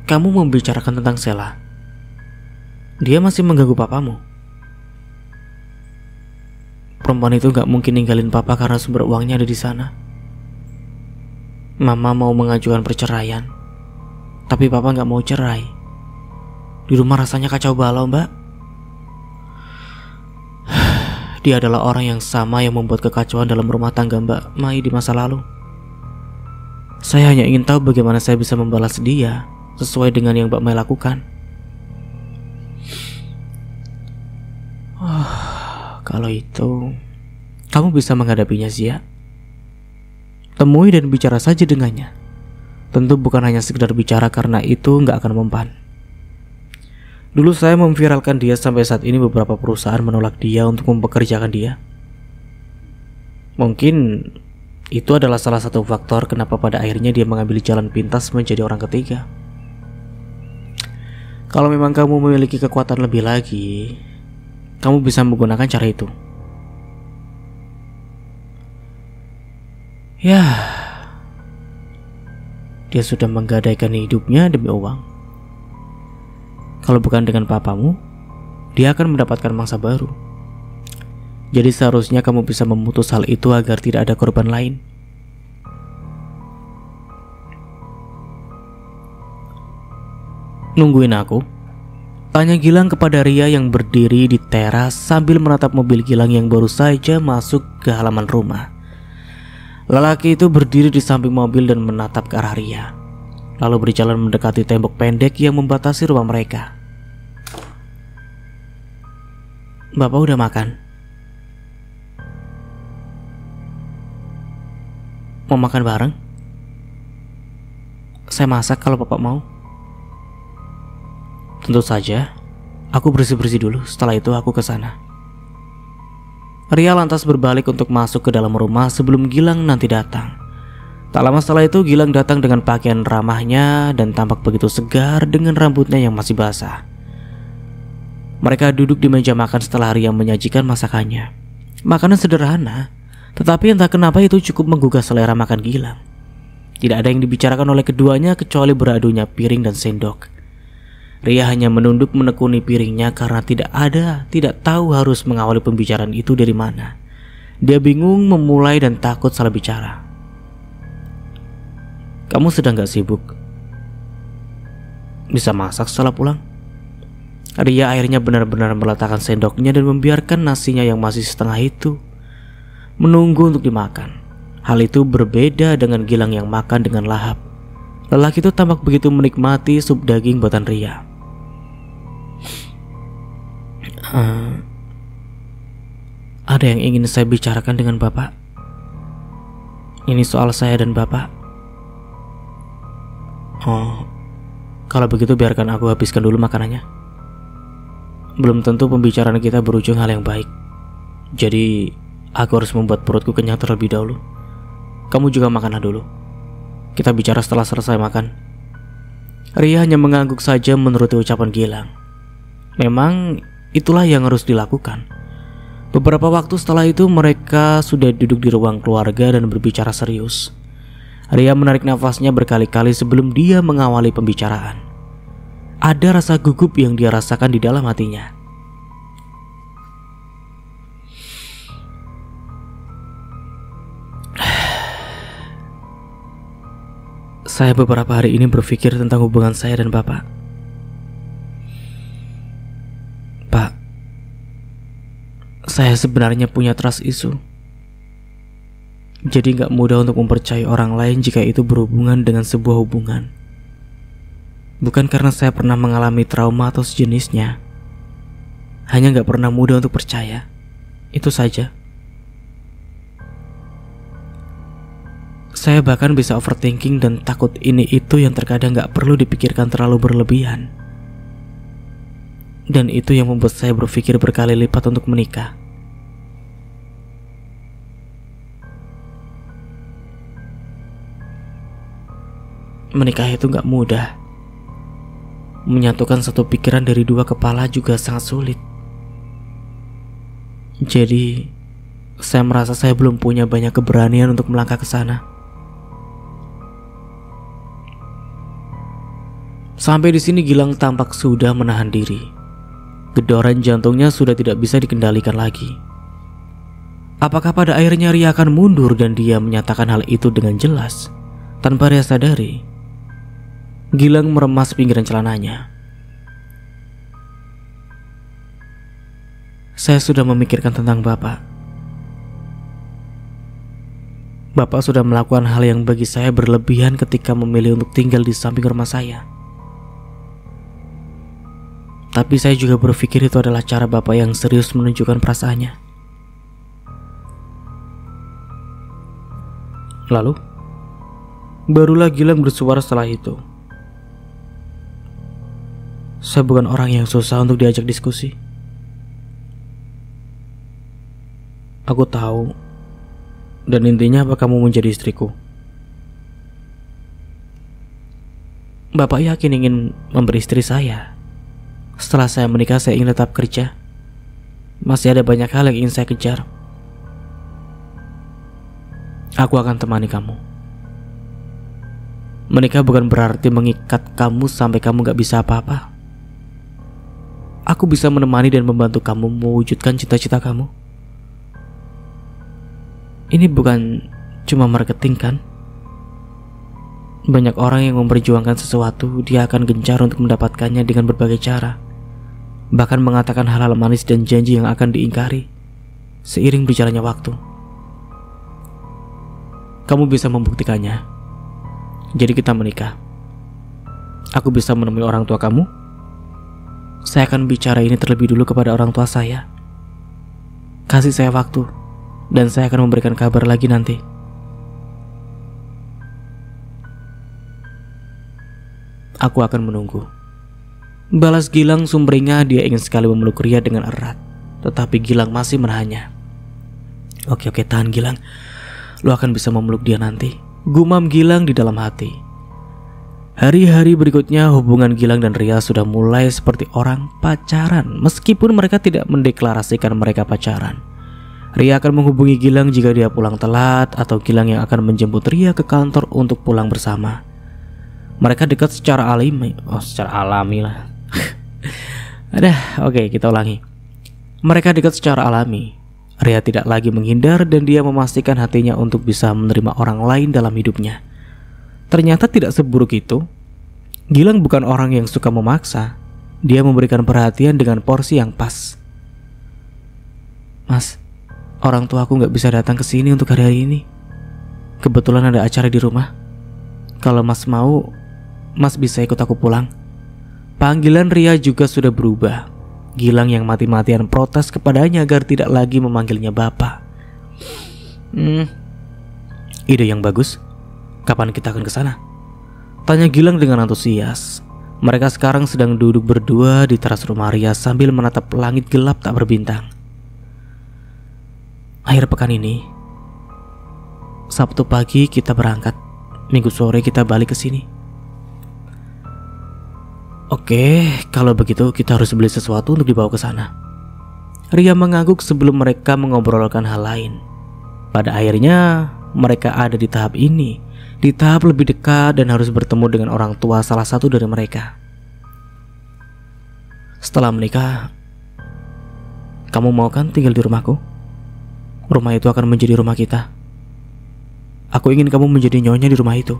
Kamu membicarakan tentang Sheila. Dia masih mengganggu papamu. Perempuan itu gak mungkin ninggalin papa karena sumber uangnya ada di sana. Mama mau mengajukan perceraian, tapi papa gak mau cerai. Di rumah rasanya kacau balau, Mbak. Dia adalah orang yang sama yang membuat kekacauan dalam rumah tangga Mbak Mai di masa lalu. Saya hanya ingin tahu bagaimana saya bisa membalas dia sesuai dengan yang Mbak Mai lakukan. Kalau itu, kamu bisa menghadapinya, Zia. Temui dan bicara saja dengannya. Tentu bukan hanya sekedar bicara, karena itu nggak akan mempan. Dulu saya memviralkan dia, sampai saat ini beberapa perusahaan menolak dia untuk mempekerjakan dia. Mungkin itu adalah salah satu faktor kenapa pada akhirnya dia mengambil jalan pintas menjadi orang ketiga. Kalau memang kamu memiliki kekuatan lebih lagi, kamu bisa menggunakan cara itu. Ya, dia sudah menggadaikan hidupnya demi uang. Kalau bukan dengan papamu, dia akan mendapatkan mangsa baru. Jadi seharusnya kamu bisa memutus hal itu agar tidak ada korban lain. Nungguin aku? Tanya Gilang kepada Ria yang berdiri di teras sambil menatap mobil Gilang yang baru saja masuk ke halaman rumah. Lelaki itu berdiri di samping mobil dan menatap ke arah Ria, lalu berjalan mendekati tembok pendek yang membatasi rumah mereka. Bapak udah makan? Mau makan bareng? Saya masak kalau Bapak mau. Tentu saja. Aku bersih-bersih dulu, setelah itu aku ke sana. Ria lantas berbalik untuk masuk ke dalam rumah sebelum Gilang nanti datang. Tak lama setelah itu Gilang datang dengan pakaian ramahnya dan tampak begitu segar dengan rambutnya yang masih basah. Mereka duduk di meja makan setelah Ria menyajikan masakannya. Makanan sederhana, tetapi entah kenapa itu cukup menggugah selera makan Gilang. Tidak ada yang dibicarakan oleh keduanya kecuali beradunya piring dan sendok. Ria hanya menunduk menekuni piringnya karena tidak tahu harus mengawali pembicaraan itu dari mana. Dia bingung memulai dan takut salah bicara. Kamu sedang gak sibuk? Bisa masak setelah pulang? Ria akhirnya benar-benar meletakkan sendoknya dan membiarkan nasinya yang masih setengah itu menunggu untuk dimakan. Hal itu berbeda dengan Gilang yang makan dengan lahap. Lelaki itu tampak begitu menikmati sup daging buatan Ria. Ada yang ingin saya bicarakan dengan Bapak. Ini soal saya dan Bapak. Oh, kalau begitu biarkan aku habiskan dulu makanannya. Belum tentu pembicaraan kita berujung hal yang baik. Jadi aku harus membuat perutku kenyang terlebih dahulu. Kamu juga makanlah dulu. Kita bicara setelah selesai makan. Ria hanya mengangguk saja menuruti ucapan Gilang. Memang itulah yang harus dilakukan. Beberapa waktu setelah itu mereka sudah duduk di ruang keluarga dan berbicara serius. Ria menarik nafasnya berkali-kali sebelum dia mengawali pembicaraan. Ada rasa gugup yang dia rasakan di dalam hatinya. Saya beberapa hari ini berpikir tentang hubungan saya dan Bapak. Pak, saya sebenarnya punya trust issue. Jadi gak mudah untuk mempercayai orang lain jika itu berhubungan dengan sebuah hubungan. Bukan karena saya pernah mengalami trauma atau sejenisnya. Hanya gak pernah mudah untuk percaya. Itu saja. Saya bahkan bisa overthinking dan takut ini itu yang terkadang gak perlu dipikirkan terlalu berlebihan. Dan itu yang membuat saya berpikir berkali lipat untuk menikah. Menikah itu gak mudah. Menyatukan satu pikiran dari dua kepala juga sangat sulit. Jadi, saya merasa saya belum punya banyak keberanian untuk melangkah ke sana. Sampai di sini Gilang tampak sudah menahan diri. Gedoran jantungnya sudah tidak bisa dikendalikan lagi. Apakah pada akhirnya Ria akan mundur dan dia menyatakan hal itu dengan jelas tanpa Ria sadari? Gilang meremas pinggiran celananya. Saya sudah memikirkan tentang Bapak. Bapak sudah melakukan hal yang bagi saya berlebihan ketika memilih untuk tinggal di samping rumah saya. Tapi saya juga berpikir itu adalah cara Bapak yang serius menunjukkan perasaannya. Lalu, barulah Gilang bersuara setelah itu. Saya bukan orang yang susah untuk diajak diskusi. Aku tahu. Dan intinya apa kamu menjadi istriku? Bapak yakin ingin memberi istri saya. Setelah saya menikah saya ingin tetap kerja. Masih ada banyak hal yang ingin saya kejar. Aku akan temani kamu. Menikah bukan berarti mengikat kamu sampai kamu gak bisa apa-apa. Aku bisa menemani dan membantu kamu mewujudkan cita-cita kamu. Ini bukan cuma marketing kan? Banyak orang yang memperjuangkan sesuatu, dia akan gencar untuk mendapatkannya dengan berbagai cara. Bahkan mengatakan hal-hal manis dan janji yang akan diingkari seiring berjalannya waktu. Kamu bisa membuktikannya. Jadi kita menikah. Aku bisa menemui orang tua kamu. Saya akan bicara ini terlebih dulu kepada orang tua saya. Kasih saya waktu, dan saya akan memberikan kabar lagi nanti. Aku akan menunggu. Balas Gilang sumringah. Dia ingin sekali memeluk Ria dengan erat, tetapi Gilang masih menahannya. Oke, tahan Gilang. Lu akan bisa memeluk dia nanti, gumam Gilang di dalam hati. Hari-hari berikutnya hubungan Gilang dan Ria sudah mulai seperti orang pacaran, meskipun mereka tidak mendeklarasikan mereka pacaran. Ria akan menghubungi Gilang jika dia pulang telat, atau Gilang yang akan menjemput Ria ke kantor untuk pulang bersama. Mereka dekat secara alami. Secara alami lah. Oke, kita ulangi. Mereka dekat secara alami. Ria tidak lagi menghindar dan dia memastikan hatinya untuk bisa menerima orang lain dalam hidupnya. Ternyata tidak seburuk itu. Gilang bukan orang yang suka memaksa. Dia memberikan perhatian dengan porsi yang pas. Mas, orang tua aku gak bisa datang ke sini untuk hari ini. Kebetulan ada acara di rumah. Kalau mas mau, mas bisa ikut aku pulang. Panggilan Ria juga sudah berubah. Gilang yang mati-matian protes kepadanya agar tidak lagi memanggilnya bapak. Ide yang bagus. Kapan kita akan ke sana? Tanya Gilang dengan antusias. Mereka sekarang sedang duduk berdua di teras rumah Ria sambil menatap langit gelap tak berbintang. Akhir pekan ini, Sabtu pagi kita berangkat, Minggu sore kita balik ke sini. Oke, kalau begitu kita harus beli sesuatu untuk dibawa ke sana. Ria mengangguk sebelum mereka mengobrolkan hal lain. Pada akhirnya mereka ada di tahap ini di tahap lebih dekat dan harus bertemu dengan orang tua salah satu dari mereka. Setelah menikah, kamu mau kan tinggal di rumahku? Rumah itu akan menjadi rumah kita. Aku ingin kamu menjadi nyonya di rumah itu.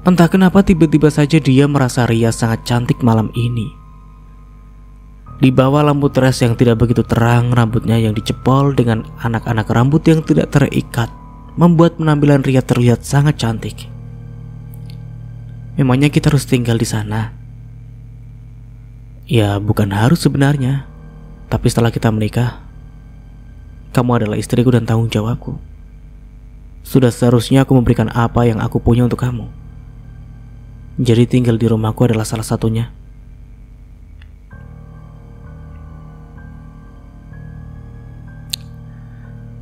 Entah kenapa tiba-tiba saja dia merasa Ria sangat cantik malam ini. Di bawah lampu teras yang tidak begitu terang, rambutnya yang dicepol dengan anak-anak rambut yang tidak terikat membuat penampilan Ria terlihat sangat cantik. Memangnya kita harus tinggal di sana? Ya, bukan harus sebenarnya. Tapi setelah kita menikah, kamu adalah istriku dan tanggung jawabku. Sudah seharusnya aku memberikan apa yang aku punya untuk kamu. Jadi tinggal di rumahku adalah salah satunya.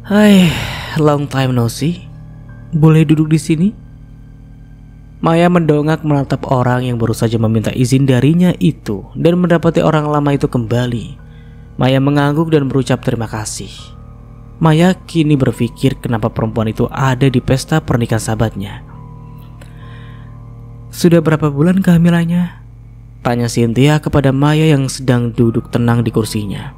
Hai, long time no see. Boleh duduk di sini? Maya mendongak menatap orang yang baru saja meminta izin darinya itu dan mendapati orang lama itu kembali. Maya mengangguk dan berucap terima kasih. Maya kini berpikir kenapa perempuan itu ada di pesta pernikahan sahabatnya. Sudah berapa bulan kehamilannya? Tanya Cynthia kepada Maya yang sedang duduk tenang di kursinya.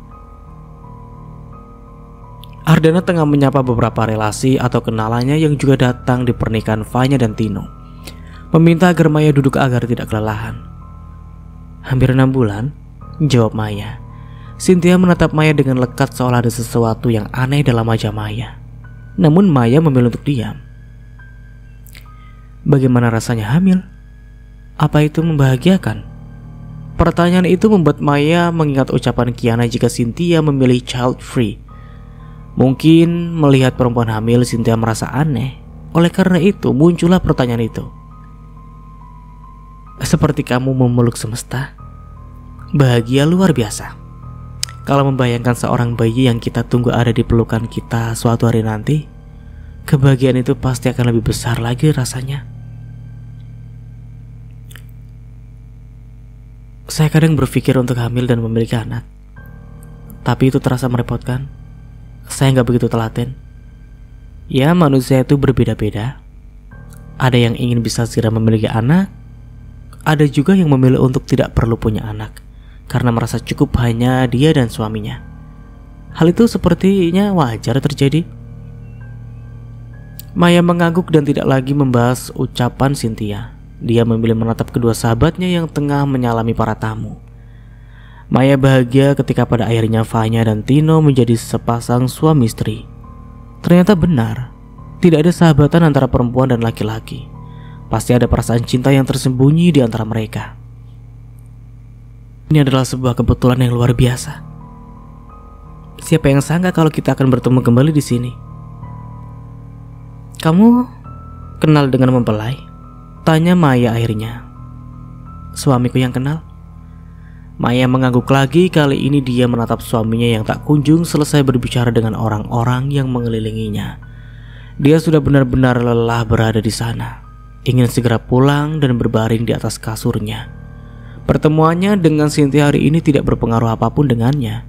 Ardana tengah menyapa beberapa relasi atau kenalannya yang juga datang di pernikahan Vanya dan Tino, meminta agar Maya duduk agar tidak kelelahan. Hampir 6 bulan, jawab Maya. Cynthia menatap Maya dengan lekat seolah ada sesuatu yang aneh dalam wajah Maya. Namun Maya memilih untuk diam. Bagaimana rasanya hamil? Apa itu membahagiakan? Pertanyaan itu membuat Maya mengingat ucapan Kiana jika Cynthia memilih child free. Mungkin melihat perempuan hamil, Cynthia merasa aneh. Oleh karena itu muncullah pertanyaan itu. Seperti kamu memeluk semesta. Bahagia luar biasa. Kalau membayangkan seorang bayi yang kita tunggu ada di pelukan kita suatu hari nanti, kebahagiaan itu pasti akan lebih besar lagi rasanya. Saya kadang berpikir untuk hamil dan memiliki anak, tapi itu terasa merepotkan. Saya nggak begitu telaten. Ya, manusia itu berbeda-beda. Ada yang ingin bisa segera memiliki anak, ada juga yang memilih untuk tidak perlu punya anak karena merasa cukup hanya dia dan suaminya. Hal itu sepertinya wajar terjadi. Maya mengangguk dan tidak lagi membahas ucapan Cynthia. Dia memilih menatap kedua sahabatnya yang tengah menyalami para tamu. Maya bahagia ketika pada akhirnya Vanya dan Tino menjadi sepasang suami istri. Ternyata benar, tidak ada sahabatan antara perempuan dan laki-laki. Pasti ada perasaan cinta yang tersembunyi di antara mereka. Ini adalah sebuah kebetulan yang luar biasa. Siapa yang sangka kalau kita akan bertemu kembali di sini? Kamu kenal dengan mempelai? Tanya Maya akhirnya. Suamiku yang kenal. Maya mengangguk lagi, kali ini dia menatap suaminya yang tak kunjung selesai berbicara dengan orang-orang yang mengelilinginya. Dia sudah benar-benar lelah berada di sana, ingin segera pulang dan berbaring di atas kasurnya. Pertemuannya dengan Cynthia hari ini tidak berpengaruh apapun dengannya.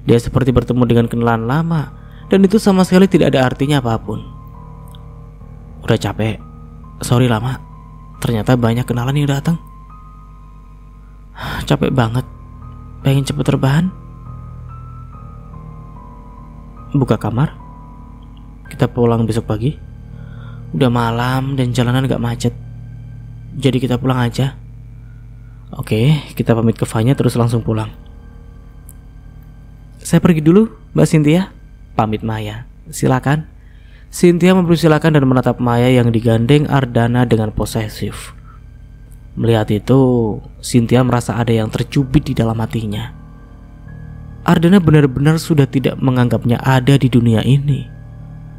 Dia seperti bertemu dengan kenalan lama, dan itu sama sekali tidak ada artinya apapun. Udah capek, sorry lama. Ternyata banyak kenalan yang datang. Capek banget, pengen cepet rebahan. Buka kamar, kita pulang besok pagi. Udah malam dan jalanan gak macet, jadi kita pulang aja. Oke, kita pamit ke Vanya terus langsung pulang. Saya pergi dulu, Mbak Cynthia. Pamit Maya. Silakan. Cynthia mempersilakan dan menatap Maya yang digandeng Ardana dengan posesif. Melihat itu, Cynthia merasa ada yang tercubit di dalam hatinya. Ardana benar-benar sudah tidak menganggapnya ada di dunia ini.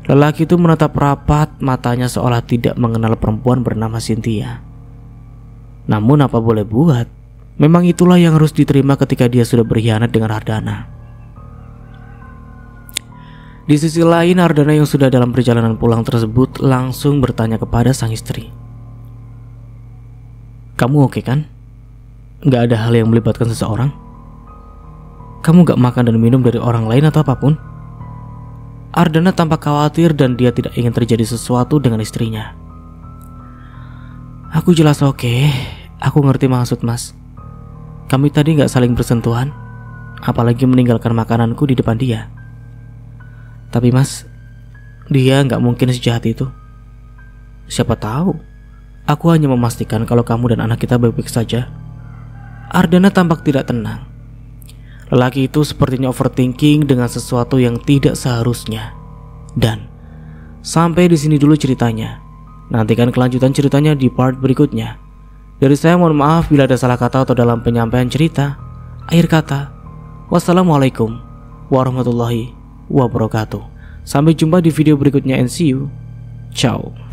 Lelaki itu menatap rapat matanya seolah tidak mengenal perempuan bernama Cynthia. Namun apa boleh buat, memang itulah yang harus diterima ketika dia sudah berkhianat dengan Ardana. Di sisi lain, Ardana yang sudah dalam perjalanan pulang tersebut langsung bertanya kepada sang istri. Kamu oke kan? Gak ada hal yang melibatkan seseorang? Kamu gak makan dan minum dari orang lain atau apapun? Ardana tampak khawatir dan dia tidak ingin terjadi sesuatu dengan istrinya. Aku jelas oke. Aku ngerti maksud mas. Kami tadi gak saling bersentuhan, apalagi meninggalkan makananku di depan dia. Tapi mas, dia gak mungkin sejahat itu. Siapa tahu. Aku hanya memastikan kalau kamu dan anak kita baik-baik saja. Ardana tampak tidak tenang. Lelaki itu sepertinya overthinking dengan sesuatu yang tidak seharusnya. Dan sampai di sini dulu ceritanya. Nantikan kelanjutan ceritanya di part berikutnya. Dari saya mohon maaf bila ada salah kata atau dalam penyampaian cerita. Akhir kata, wassalamualaikum warahmatullahi wabarakatuh. Sampai jumpa di video berikutnya and see you. Ciao.